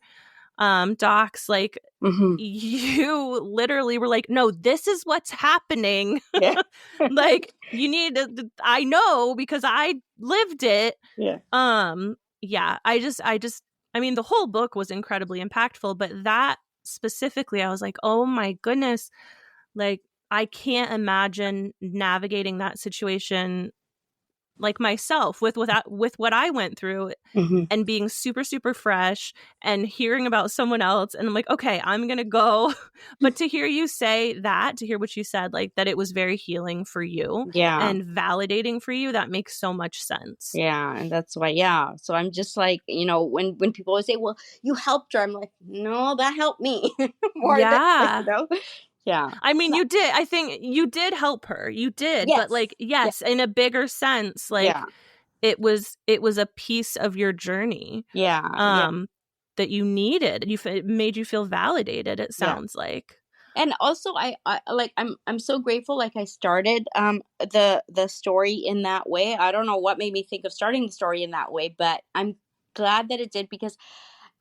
docs. Like, Hmm. you literally were like, no, this is what's happening. Yeah. Like, you need to, I know because I lived it. Yeah. Yeah, I mean, the whole book was incredibly impactful, but that specifically, I was like, oh my goodness, like, I can't imagine navigating that situation like myself with what I went through, Hmm. and being super, super fresh and hearing about someone else. And I'm like, okay, I'm going to go. But to hear you say that, to hear what you said, like that it was very healing for you Yeah. and validating for you, that makes so much sense. Yeah, and that's why, yeah. So I'm just like, when people always say, "Well, you helped her," I'm like, "No, that helped me more than Yeah. Yeah. I mean, you did. I think you did help her. You did. But Yes. like, Yeah. yes, in a bigger sense, like Yeah. it was a piece of your journey Yeah. Yeah. um that you needed. It made you feel validated, it Yeah. sounds like. And also, I like, I'm so grateful. Like, I started the story in that way. I don't know what made me think of starting the story in that way, but I'm glad that it did, because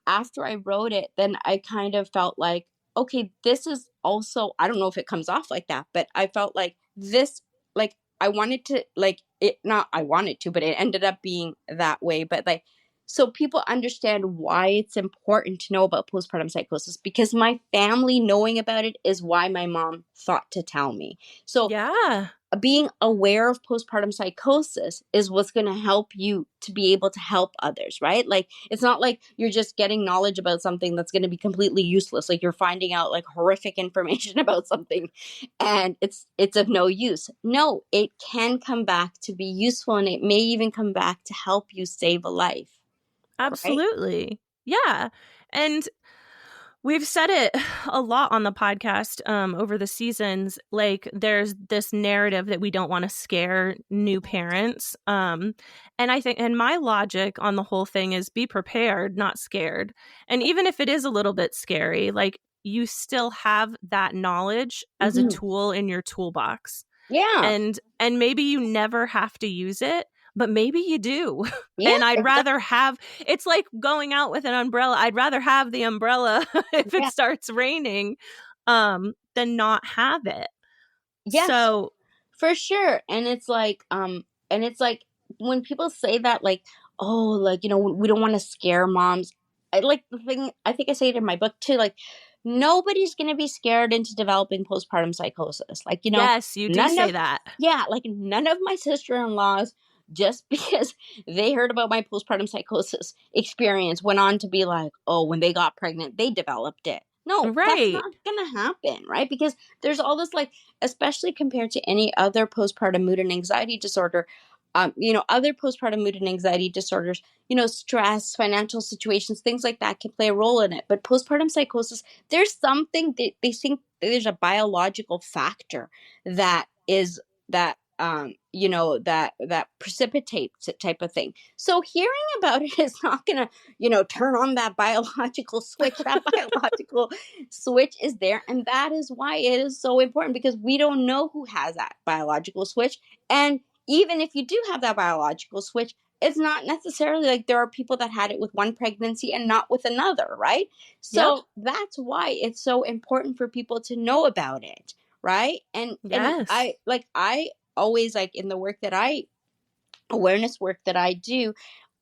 after I wrote it, then I kind of felt like, okay, this is also, I don't know if it comes off like that, but I felt like this, like, I wanted to, like, it, not I wanted to, but it ended up being that way. But like, so people understand why it's important to know about postpartum psychosis, because my family knowing about it is why my mom thought to tell me. So Yeah. being aware of postpartum psychosis is what's going to help you to be able to help others, right? Like, it's not like you're just getting knowledge about something that's going to be completely useless. Like, you're finding out like horrific information about something and it's of no use. No, it can come back to be useful, and it may even come back to help you save a life, right? Absolutely. Yeah. And we've said it a lot on the podcast over the seasons. Like, there's this narrative that we don't want to scare new parents. And I think, and my logic on the whole thing is be prepared, not scared. And even if it is a little bit scary, like, you still have that knowledge as a Hmm. tool in your toolbox. Yeah. And maybe you never have to use it, but maybe you do. Yeah. And I'd Exactly. rather have, it's like going out with an umbrella. I'd rather have the umbrella if it Yeah. starts raining than not have it. Yes. So, For sure. And it's like, when people say that, like, oh, like, we don't want to scare moms. I like the thing, I think I say it in my book too, like, nobody's going to be scared into developing postpartum psychosis. Like, Yes, you do none say of, that. yeah, like none of my sister-in-laws, just because they heard about my postpartum psychosis experience, went on to be like, oh, when they got pregnant, they developed it. No, that's Right. not going to happen, right? Because there's all this, like, especially compared to any other postpartum mood and anxiety disorder, other postpartum mood and anxiety disorders, stress, financial situations, things like that can play a role in it. But postpartum psychosis, there's something that they think there's a biological factor that is that that precipitates it, type of thing. So hearing about it is not gonna turn on that biological switch. That biological switch is there, and that is why it is so important, because we don't know who has that biological switch. And even if you do have that biological switch, it's not necessarily like there are people that had it with one pregnancy and not with another, right? Yep. So that's why it's so important for people to know about it, right? And Yes. I always, like, in the work that I awareness work that I do,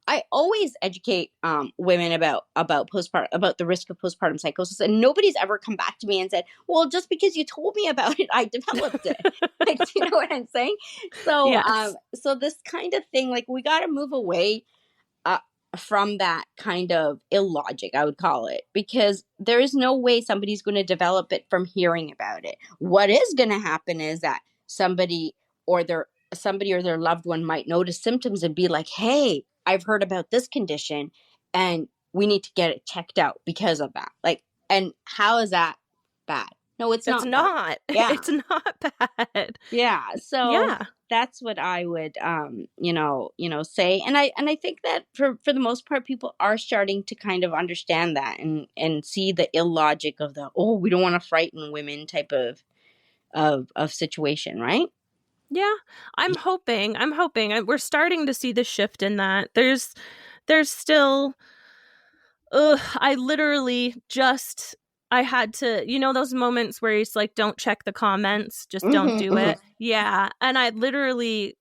I always educate women about postpartum, about the risk of postpartum psychosis, and nobody's ever come back to me and said, "Well, just because you told me about it, I developed it." Like, do you know what I'm saying? So, Yes. so this kind of thing, like, we got to move away uh, from that kind of illogic, I would call it, because there is no way somebody's going to develop it from hearing about it. What is going to happen is that or their somebody or their loved one might notice symptoms and be like, "Hey, I've heard about this condition, and we need to get it checked out because of that." Like, and how is that bad? No, it's It's not bad. not. Yeah. It's not bad. Yeah. So Yeah. that's what I would say. And I think that for the most part, people are starting to kind of understand that, and see the illogic of the, oh, we don't want to frighten women type of situation, right? Yeah. I'm hoping we're starting to see the shift in that. There's still I literally just I had to, those moments where it's like, don't check the comments, just don't Mm-hmm, do mm-hmm, it. Yeah. And I literally,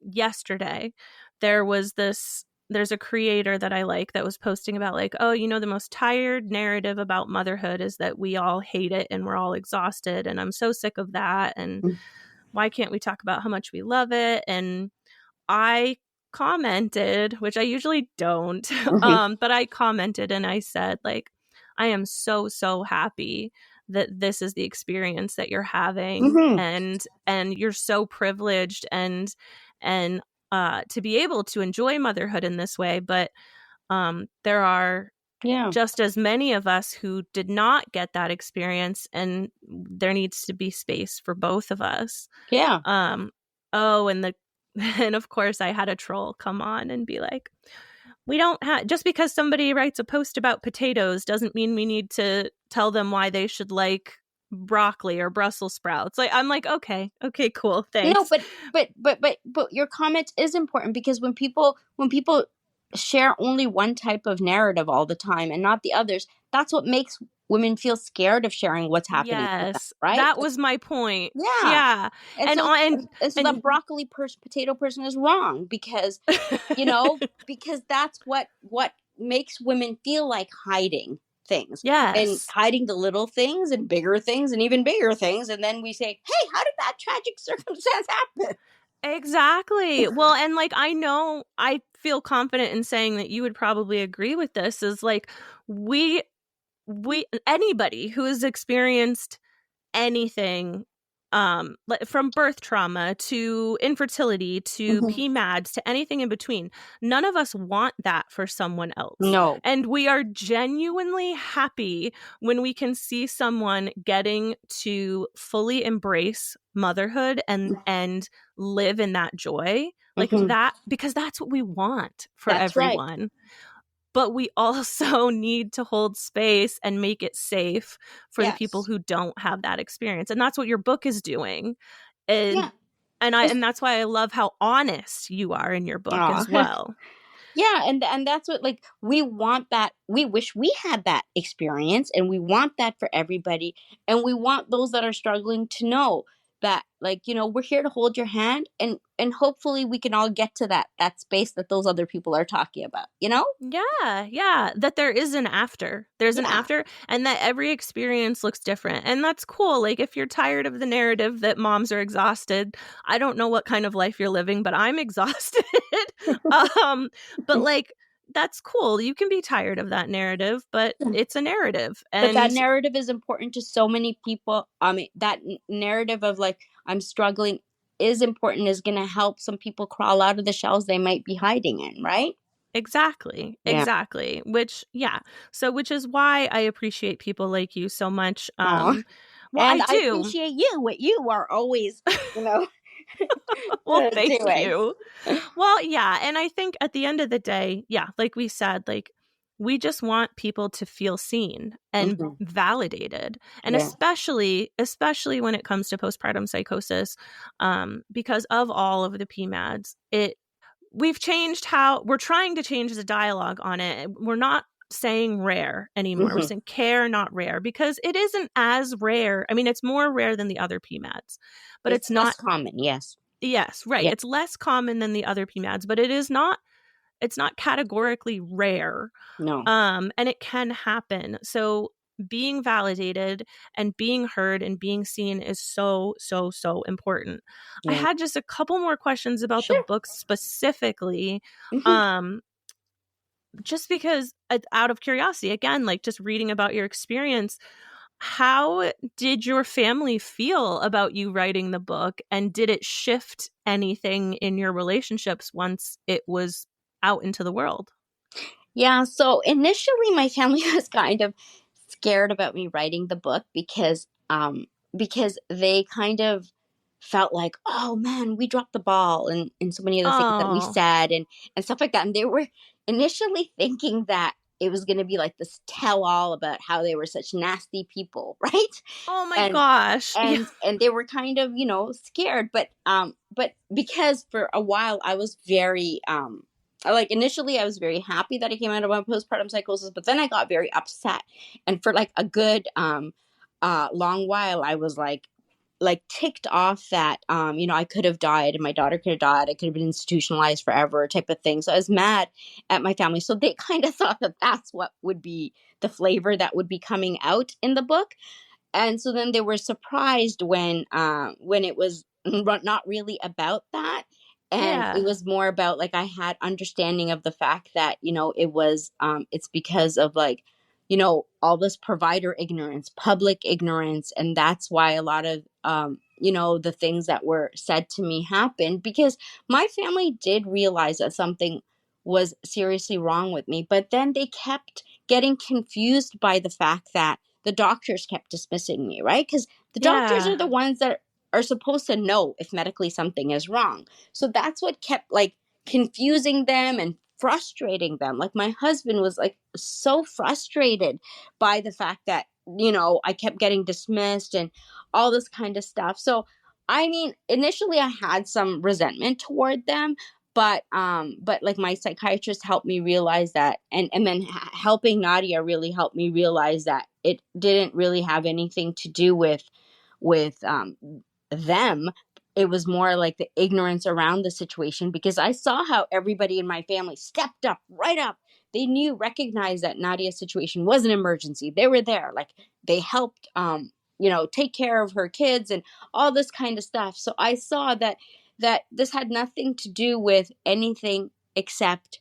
yesterday, there's a creator that I like that was posting about, like, oh, the most tired narrative about motherhood is that we all hate it and we're all exhausted. And I'm so sick of that. And why can't we talk about how much we love it? And I commented, which I usually don't, mm-hmm, but I commented and I said, like, I am so, so happy that this is the experience that you're having, mm-hmm. and you're so privileged, and to be able to enjoy motherhood in this way. But there are Yeah, just as many of us who did not get that experience, and there needs to be space for both of us. yeah. Oh, and of course I had a troll come on and be like, we don't have, just because somebody writes a post about potatoes doesn't mean we need to tell them why they should like broccoli or Brussels sprouts. Like, I'm like, okay, cool, No, thanks. but your comment is important, because when people share only one type of narrative all the time and not the others, that's what makes women feel scared of sharing what's happening to them, Yes, right? that was my point. Yeah. Yeah. And and so and and so and that potato person is wrong, because because that's what makes women feel like hiding things, and yes. hiding the little things and bigger things and even bigger things, and then we say, hey, how did that tragic circumstance happen? Exactly. Well, and like, I know I feel confident in saying that you would probably agree with this, is like, we anybody who has experienced anything, from birth trauma to infertility to Mhm. PMADs to anything in between, none of us want that for someone else. No. And we are genuinely happy when we can see someone getting to fully embrace motherhood and live in that joy, like Hmm. that, because that's what we want for That's right. everyone. But we also need to hold space and make it safe for the people Yes. who don't have that experience. And that's what your book is doing. And Yeah. and that's why I love how honest you are in your book Aw. as well. Yeah, and that's what, like, we want that. We wish we had that experience, and we want that for everybody, and we want those that are struggling to know that, like, we're here to hold your hand, and hopefully we can all get to that space that those other people are talking about, Yeah, that there is an after. There's an Yeah. after, and that every experience looks different. And that's cool. Like, if you're tired of the narrative that moms are exhausted, I don't know what kind of life you're living, but I'm exhausted. um, but like, that's cool. You can be tired of that narrative, but it's a narrative. But that And narrative is important to so many people. I mean, that narrative of like, I'm struggling is important, is going to help some people crawl out of the shells they might be hiding in, right? exactly, Yeah. exactly. Which is why I appreciate people like you so much. Aw. Well, I And I do. appreciate you, what you are always, you know, Well, thank doing. you. Well, yeah, and I think at the end of the day, yeah, like we said, like we just want people to feel seen and Hmm. validated. And Yeah. especially when it comes to postpartum psychosis, because of all of the PMADs, we've changed how we're trying to change the dialogue on it. We're not saying rare anymore. We're Hmm. saying care, not rare, because it isn't as rare. I mean, it's more rare than the other PMADs, but It's it's less not. common, yes. Yes, right. Yeah. It's less common than the other PMADs, but it's not categorically rare. No. And it can happen. So being validated and being heard and being seen is so, so, so important. I Yeah. had just a couple more questions about the Sure. book specifically. Hmm. Um, just because out of curiosity, again, like just reading about your experience, how did your family feel about you writing the book? And did it shift anything in your relationships once it was out into the world? Yeah. So initially, my family was kind of scared about me writing the book because they kind of felt like, oh man, we dropped the ball, and so many of the things that we Oh, said, and stuff like that. And they were initially thinking that it was going to be like this tell all about how they were such nasty people, right? oh my And gosh. Yeah. and they were kind of, scared, but because for a while I was very like, initially I was very happy that I came out of my postpartum psychosis, but then I got very upset, and for like a good long while I was like ticked off that I could have died, and my daughter could have died, I could have been institutionalized forever, type of thing. So I was mad at my family, so they kind of thought that that's what would be the flavor that would be coming out in the book. And so then they were surprised when it was not really about that, and it Yeah. was more about, like, I had understanding of the fact that it's because of, like, all this provider ignorance, public ignorance, and that's why a lot of the things that were said to me happened, because my family did realize that something was seriously wrong with me, but then they kept getting confused by the fact that the doctors kept dismissing me, right? Because the doctors are Yeah. the ones that are supposed to know if medically something is wrong. So that's what kept, like, confusing them and frustrating them. Like, my husband was like so frustrated by the fact that, I kept getting dismissed and all this kind of stuff. So, I mean, initially I had some resentment toward them, but like, my psychiatrist helped me realize that, and then helping Nadia really helped me realize that it didn't really have anything to do with them. It was more like the ignorance around the situation, because I saw how everybody in my family stepped up, right up. They recognized that Nadia's situation was an emergency. They were there, like, they helped take care of her kids and all this kind of stuff. So I saw that this had nothing to do with anything except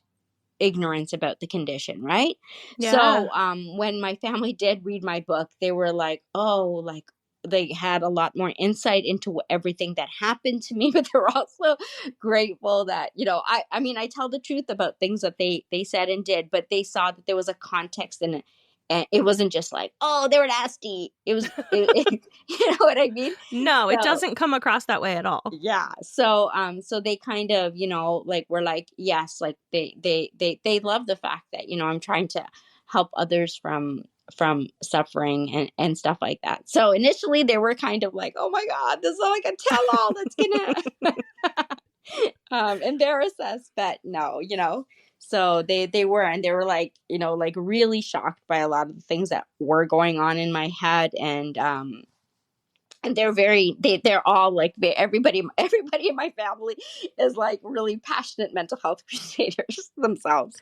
ignorance about the condition, right? Yeah. So when my family did read my book, they were like, oh, like, they had a lot more insight into everything that happened to me, but they were also grateful that, I mean, I tell the truth about things that they said and did, but they saw that there was a context in it, and it wasn't just like, oh, they were nasty. It was you know what I mean? No, it So doesn't come across that way at all. yeah. So they kind of, like, were like, yes, like, they love the fact that, I'm trying to help others from suffering and stuff like that. So initially they were kind of like, oh my God, this is like a tell all that's gonna embarrass us, but no, so they were, and they were like, like, really shocked by a lot of the things that were going on in my head, and they're all like everybody in my family is like really passionate mental health crusaders themselves.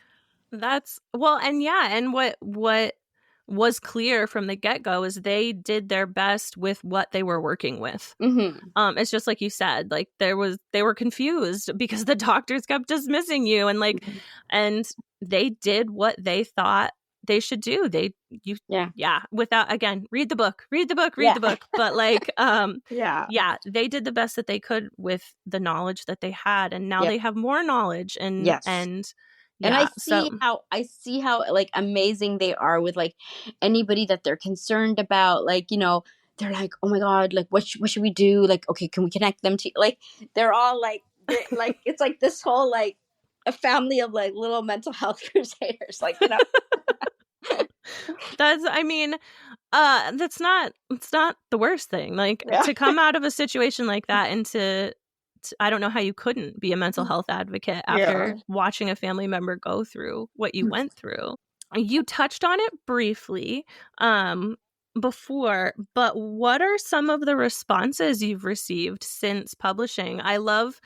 That's well, and yeah, and what was clear from the get-go is they did their best with what they were working with. Mm-hmm. It's just like you said, like they were confused because the doctors kept dismissing you, and like, Mm-hmm. and they did what they thought they should do. Yeah. Yeah, without, again, read the book, read the book, read Yeah. the book. But like, Yeah. yeah, they did the best that they could with the knowledge that they had, and now Yeah. they have more knowledge, Yes. and And yeah, so I see how like amazing they are with like anybody that they're concerned about. Like, they're like, oh my God, like what should we do? Like, okay, can we connect them to like they're all like like it's like this whole like a family of like little mental health crusaders. Like, that's, I mean, that's not, it's not the worst thing. Like, Yeah. to come out of a situation like that and I don't know how you couldn't be a mental health advocate Yeah. after watching a family member go through what you went through. You touched on it briefly before, but what are some of the responses you've received since publishing? I love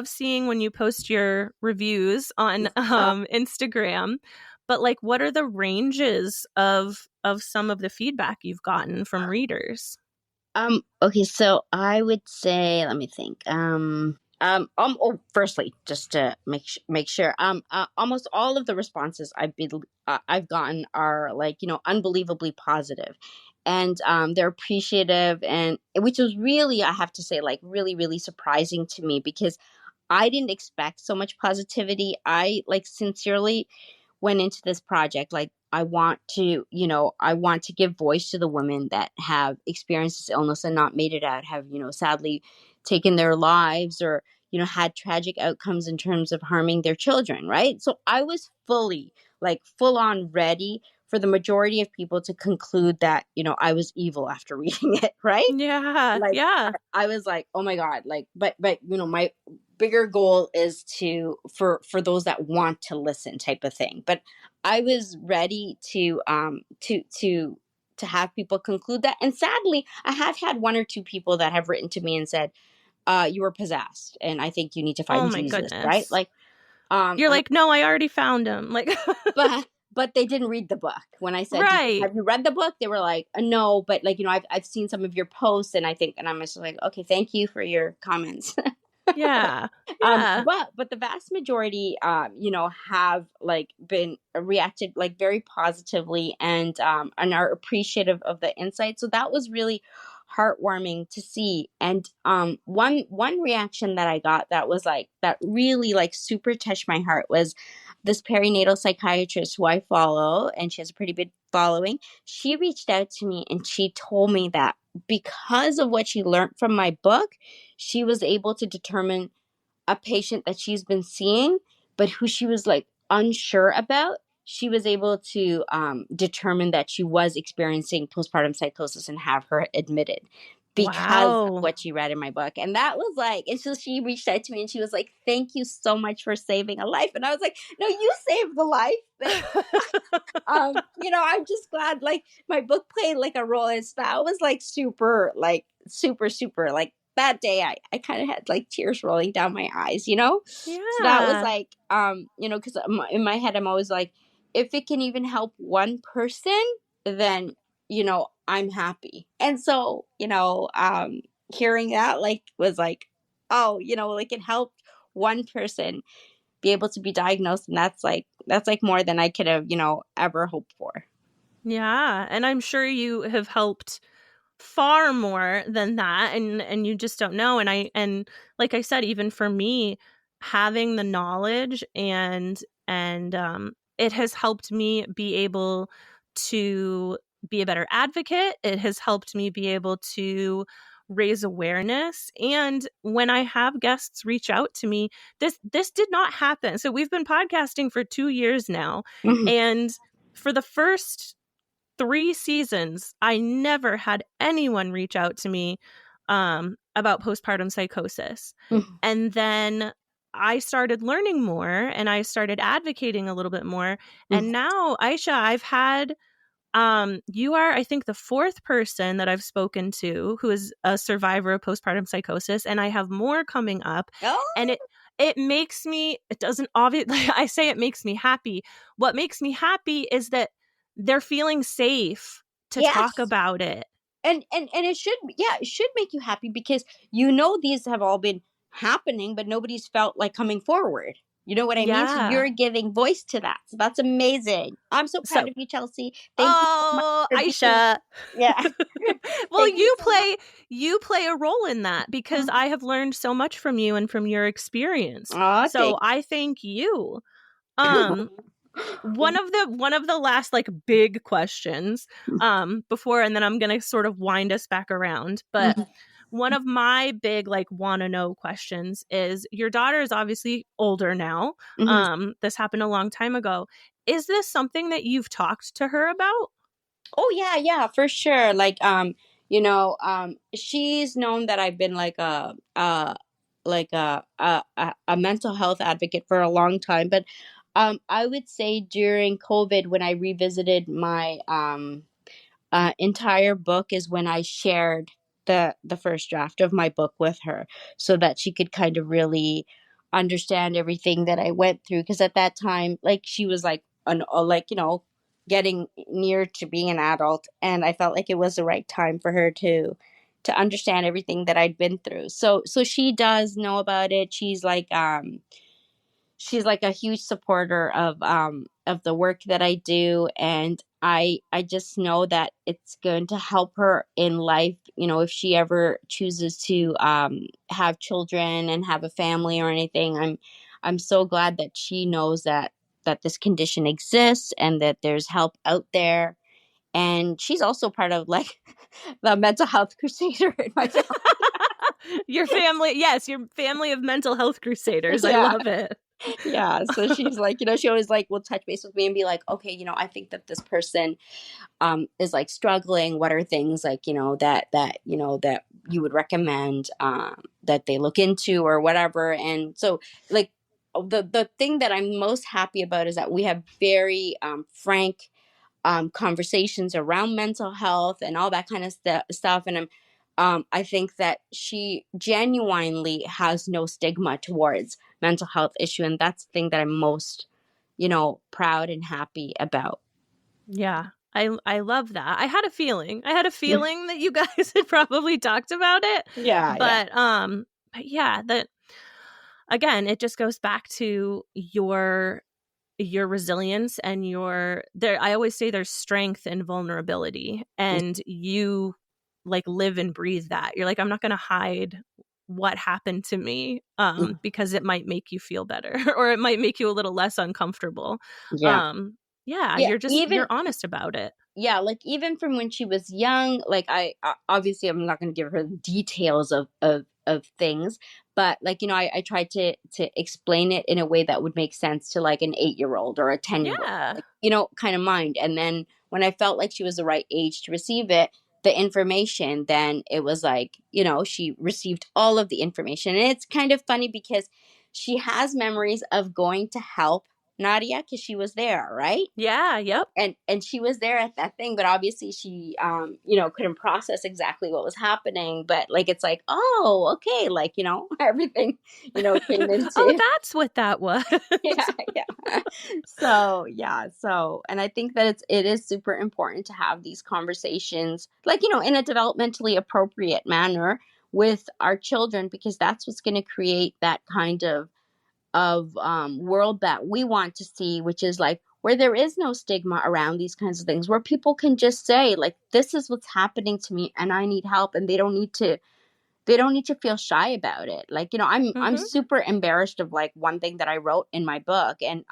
seeing when you post your reviews on Instagram, but like, what are the ranges of some of the feedback you've gotten from readers? Okay, so I would say, let me think. Firstly, just to make sure, almost all of the responses I've gotten are like, unbelievably positive, and they're appreciative, and which was really, I have to say, like really, really surprising to me because I didn't expect so much positivity. I like sincerely went into this project like I want to give voice to the women that have experienced this illness and not made it out, have, sadly taken their lives or, had tragic outcomes in terms of harming their children, right? So I was fully, like full on ready for the majority of people to conclude that, I was evil after reading it, right? Yeah, Like yeah. I was like, oh my God, like, but my bigger goal is for those that want to listen type of thing. But I was ready to have people conclude that. And sadly, I have had one or two people that have written to me and said, you were possessed and I think you need to Oh find my Jesus, right? goodness. Like You're and like, no, I already found him. Like, but they didn't read the book. When I said, right. "Have you read the book?" They were like, "No," but like I've seen some of your posts, and I think, and I'm just like, "Okay, thank you for your comments." Yeah. Yeah. But the vast majority, have like been reacted like very positively and are appreciative of the insight. So that was really heartwarming to see. And one reaction that I got that was like that really like super touched my heart was this perinatal psychiatrist who I follow, and she has a pretty big following. She reached out to me and she told me that because of what she learned from my book, she was able to determine a patient that she's been seeing, but who she was like unsure about. She was able to determine that she was experiencing postpartum psychosis and have her admitted because of Wow. what she read in my book. And that was like, and so she reached out to me and she was like, "Thank you so much for saving a life." And I was like, "No, you saved the life." Like, I'm just glad like my book played like a role. And so that was like super, super like that day I kind of had like tears rolling down my eyes. So that was Yeah. like, because in my head I'm always like, if it can even help one person, then, I'm happy. And so, hearing that like was like, oh, like it helped one person be able to be diagnosed. And that's like more than I could have, ever hoped for. Yeah. And I'm sure you have helped far more than that, and you just don't know. And like I said, even for me, having the knowledge and it has helped me be able to be a better advocate. It has helped me be able to raise awareness. And when I have guests reach out to me, this did not happen. So we've been podcasting for 2 years now, Mhm, and for the first 3 seasons, I never had anyone reach out to me about postpartum psychosis. mhm, And then I started learning more and I started advocating a little bit more. And mhm. now, Aisha, You are, I think, the fourth person that I've spoken to who is a survivor of postpartum psychosis, and I have more coming up. And Oh, it makes me, it doesn't obviously, I say it makes me happy. What makes me happy is that they're feeling safe to talk yes. about it. And it should, yeah, it should make you happy because you know these have all been happening, but nobody's felt like coming forward. You know what I mean? So Yeah. you're giving voice to that. So that's amazing. I'm so proud So, of you, Chelsea. Thank you so much oh, for being, Aisha. yeah. Well, Thank you so much. you play a role in that because I have learned so much from you and from your experience. Oh, thank So I thank you. Um, you. one of the last like big questions before, and then I'm gonna sort of wind us back around, but one of my big like want to know questions is, your daughter is obviously older now. Mhm. This happened a long time ago. Is this something that you've talked to her about? Oh yeah, yeah, for sure. Like she's known that I've been like a mental health advocate for a long time, but I would say during COVID when I revisited my entire book is when I shared the first draft of my book with her so that she could kind of really understand everything that I went through, because at that time like she was like like getting near to being an adult, and I felt like it was the right time for her to understand everything that I'd been through. So she does know about it. She's like a huge supporter of the work that I do, and I just know that it's going to help her in life, if she ever chooses to have children and have a family or anything. I'm so glad that she knows that this condition exists and that there's help out there. And she's also part of like the mental health crusader in my family. Your family, yes, your family of mental health crusaders. I Yeah. love it. Yeah, so she's like, she always like will touch base with me and be like, okay, I think that this person is like struggling. What are things like, that you would recommend that they look into or whatever. And so like the thing that I'm most happy about is that we have very frank conversations around mental health and all that kind of stuff. And I think that she genuinely has no stigma towards mental health issue, and that's the thing that I'm most, proud and happy about. Yeah. I love that. I had a feeling. I had a feeling that you guys had probably talked about it. Yeah, yeah, But yeah, that again, it just goes back to your resilience and your there. I always say there's strength and vulnerability, and you like live and breathe that. You're like, I'm not going to hide what happened to me because it might make you feel better or it might make you a little less uncomfortable. yeah, um yeah, yeah. you're honest about it. Yeah, like even from when she was young, like obviously I'm not going to give her the details of things, but like I tried to explain it in a way that would make sense to like an 8-year-old or a 10-year-old, Yeah. like kind of mind. And then when I felt like she was the right age to receive it, the information, then it was like she received all of the information. And it's kind of funny because she has memories of going to help Nadia because she was there, right? Yeah. Yep. And she was there at that thing, but obviously she couldn't process exactly what was happening, but like it's like, oh, okay, like everything came Oh, into. that's what that was. Yeah, yeah. So yeah, so and I think that it is super important to have these conversations like in a developmentally appropriate manner with our children, because that's what's going to create that kind of world that we want to see, which is like where there is no stigma around these kinds of things, where people can just say like, this is what's happening to me and I need help, and they don't need to feel shy about it. Like I'm Hmm. super embarrassed of like one thing that I wrote in my book, and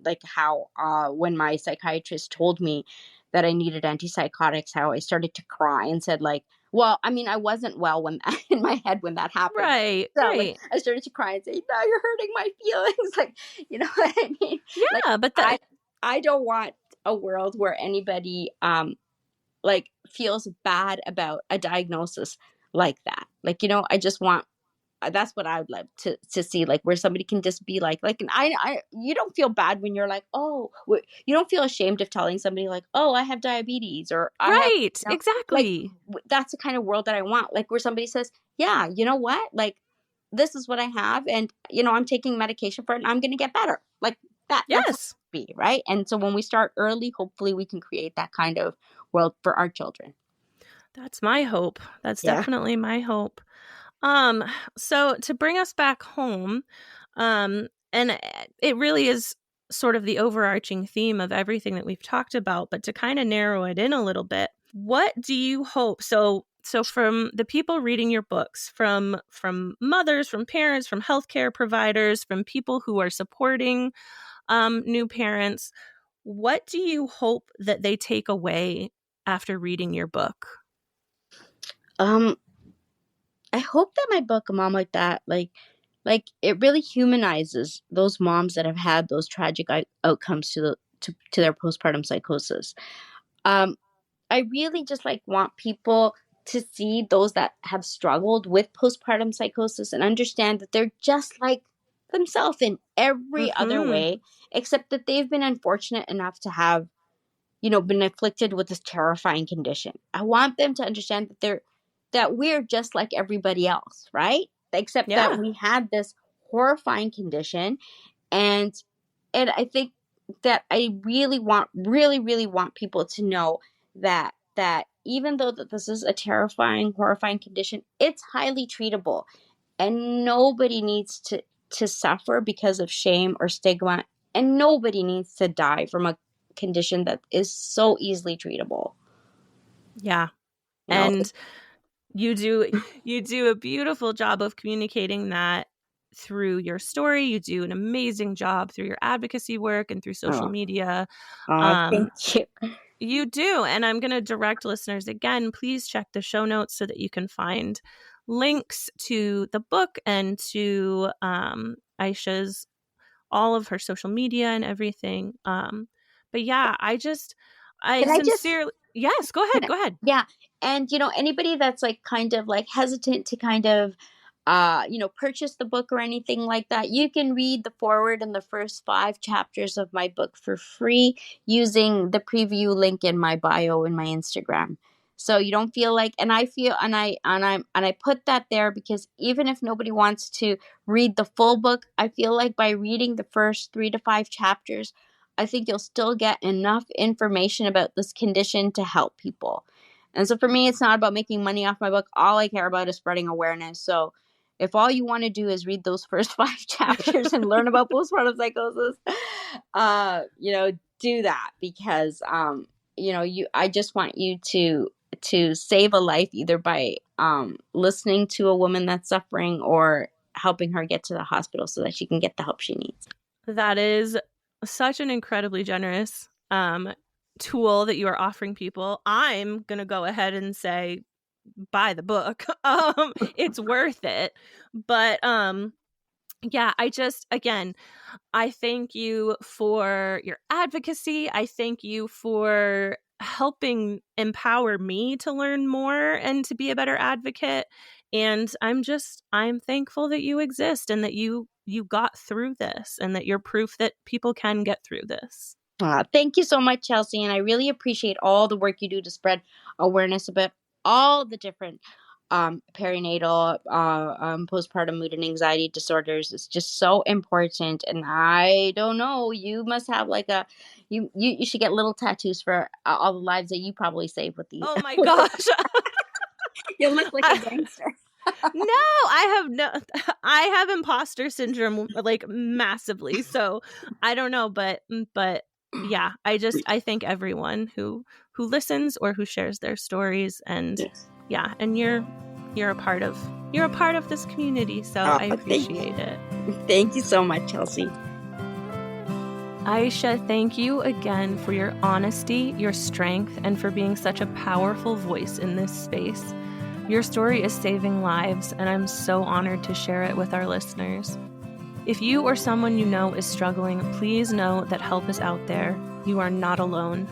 like how when my psychiatrist told me that I needed antipsychotics, how I started to cry and said like, well, I mean, I wasn't well when in my head when that happened. Right. So like Right. I started to cry and say, "No, you're hurting my feelings." Like, you know what I mean? Like Yeah, but I that I don't want a world where anybody feels bad about a diagnosis like that. Like, I just want that's what I would love to see, like where somebody can just be and you don't feel bad when you're like, oh, you don't feel ashamed of telling somebody like, oh, I have diabetes, or I have, Right. like Exactly. that's the kind of world that I want, like where somebody says, yeah, you know what, like this is what I have, and I'm taking medication for it, and I'm going to get better, like that's what Yes. it be, right? And so when we start early, hopefully we can create that kind of world for our children. That's my hope. That's Yeah. definitely my hope. Um, so to bring us back home, and it really is sort of the overarching theme of everything that we've talked about, but to kind of narrow it in a little bit, what do you hope? So from the people reading your books, from mothers, from parents, from healthcare providers, from people who are supporting new parents, what do you hope that they take away after reading your book? um I hope that my book, A Mom Like That, like it really humanizes those moms that have had those tragic outcomes to their postpartum psychosis. Um, I really just like want people to see those that have struggled with postpartum psychosis and understand that they're just like themselves in every other Mm-hmm. way, except that they've been unfortunate enough to have been afflicted with this terrifying condition. I want them to understand that we're just like everybody else, right? Except that Yeah. we had this horrifying condition, and I think that I really, really want people to know that even though that this is a terrifying, horrifying condition, it's highly treatable, and nobody needs to suffer because of shame or stigma, and nobody needs to die from a condition that is so easily treatable. Yeah. You know, And you do a beautiful job of communicating that through your story. You do an amazing job through your advocacy work and through social oh, media. thank you. You do. And I'm going to direct listeners again, please check the show notes so that you can find links to the book and to Aisha's, all of her social media and everything. But yeah, I Can I just sincerely, yes, go Can ahead. I- Go ahead. Yeah, and anybody that's like kind of like hesitant to kind of purchase the book or anything like that, you can read the foreword and the first 5 chapters of my book for free using the preview link in my bio in my Instagram. So you don't feel like, and I feel, and I put that there because even if nobody wants to read the full book, I feel like by reading the first 3 to 5 chapters, I think you'll still get enough information about this condition to help people. And so for me, it's not about making money off my book. All I care about is spreading awareness. So if all you want to do is read those first 5 chapters and learn about postpartum psychosis, do that because, I just want you to save a life either by listening to a woman that's suffering or helping her get to the hospital so that she can get the help she needs. That is such an incredibly generous tool that you are offering people. I'm going to go ahead and say, buy the book. It's worth it. But yeah, again, I thank you for your advocacy. I thank you for helping empower me to learn more and to be a better advocate. And I'm thankful that you exist and that you got through this and that you're proof that people can get through this. Thank you so much, Chelsea. And I really appreciate all the work you do to spread awareness about all the different perinatal, postpartum mood and anxiety disorders. It's just so important. And I don't know, you must have like you should get little tattoos for all the lives that you probably saved with these. Oh my gosh. You look like a gangster. No, I have imposter syndrome like massively. So I don't know, but yeah, I thank everyone who listens or who shares their stories, and Yes. yeah, and you're a part of this community, so I appreciate it. Thank you so much, Chelsea. Aaisha, thank you again for your honesty, your strength, and for being such a powerful voice in this space. Your story is saving lives, and I'm so honored to share it with our listeners. If you or someone you know is struggling, please know that help is out there. You are not alone.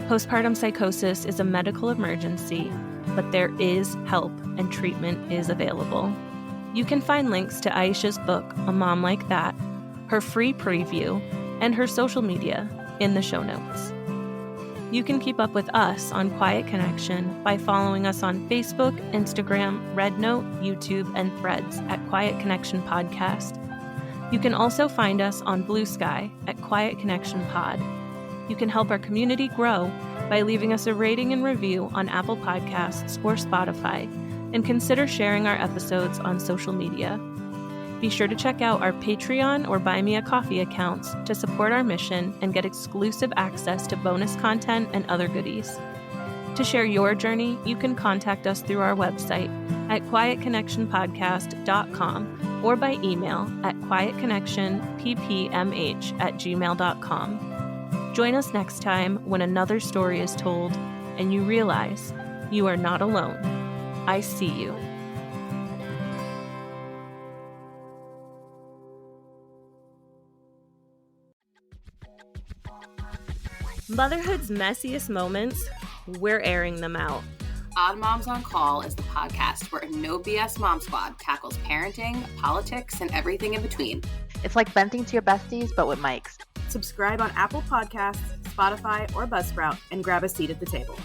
Postpartum psychosis is a medical emergency, but there is help and treatment is available. You can find links to Aisha's book, A Mom Like That, her free preview, and her social media in the show notes. You can keep up with us on Quiet Connection by following us on Facebook, Instagram, RedNote, YouTube, and Threads at Quiet Connection Podcast. You can also find us on Blue Sky at Quiet Connection Pod. You can help our community grow by leaving us a rating and review on Apple Podcasts or Spotify, and consider sharing our episodes on social media. Be sure to check out our Patreon or Buy Me a Coffee accounts to support our mission and get exclusive access to bonus content and other goodies. To share your journey, you can contact us through our website at quietconnectionpodcast.com or by email at quietconnectionppmh@gmail.com. Join us next time when another story is told and you realize you are not alone. I see you. Motherhood's messiest moments, we're airing them out. Odd Moms on Call is the podcast where a no BS mom squad tackles parenting, politics, and everything in between. It's like venting to your besties, but with mics. Subscribe on Apple Podcasts, Spotify, or Buzzsprout and grab a seat at the table.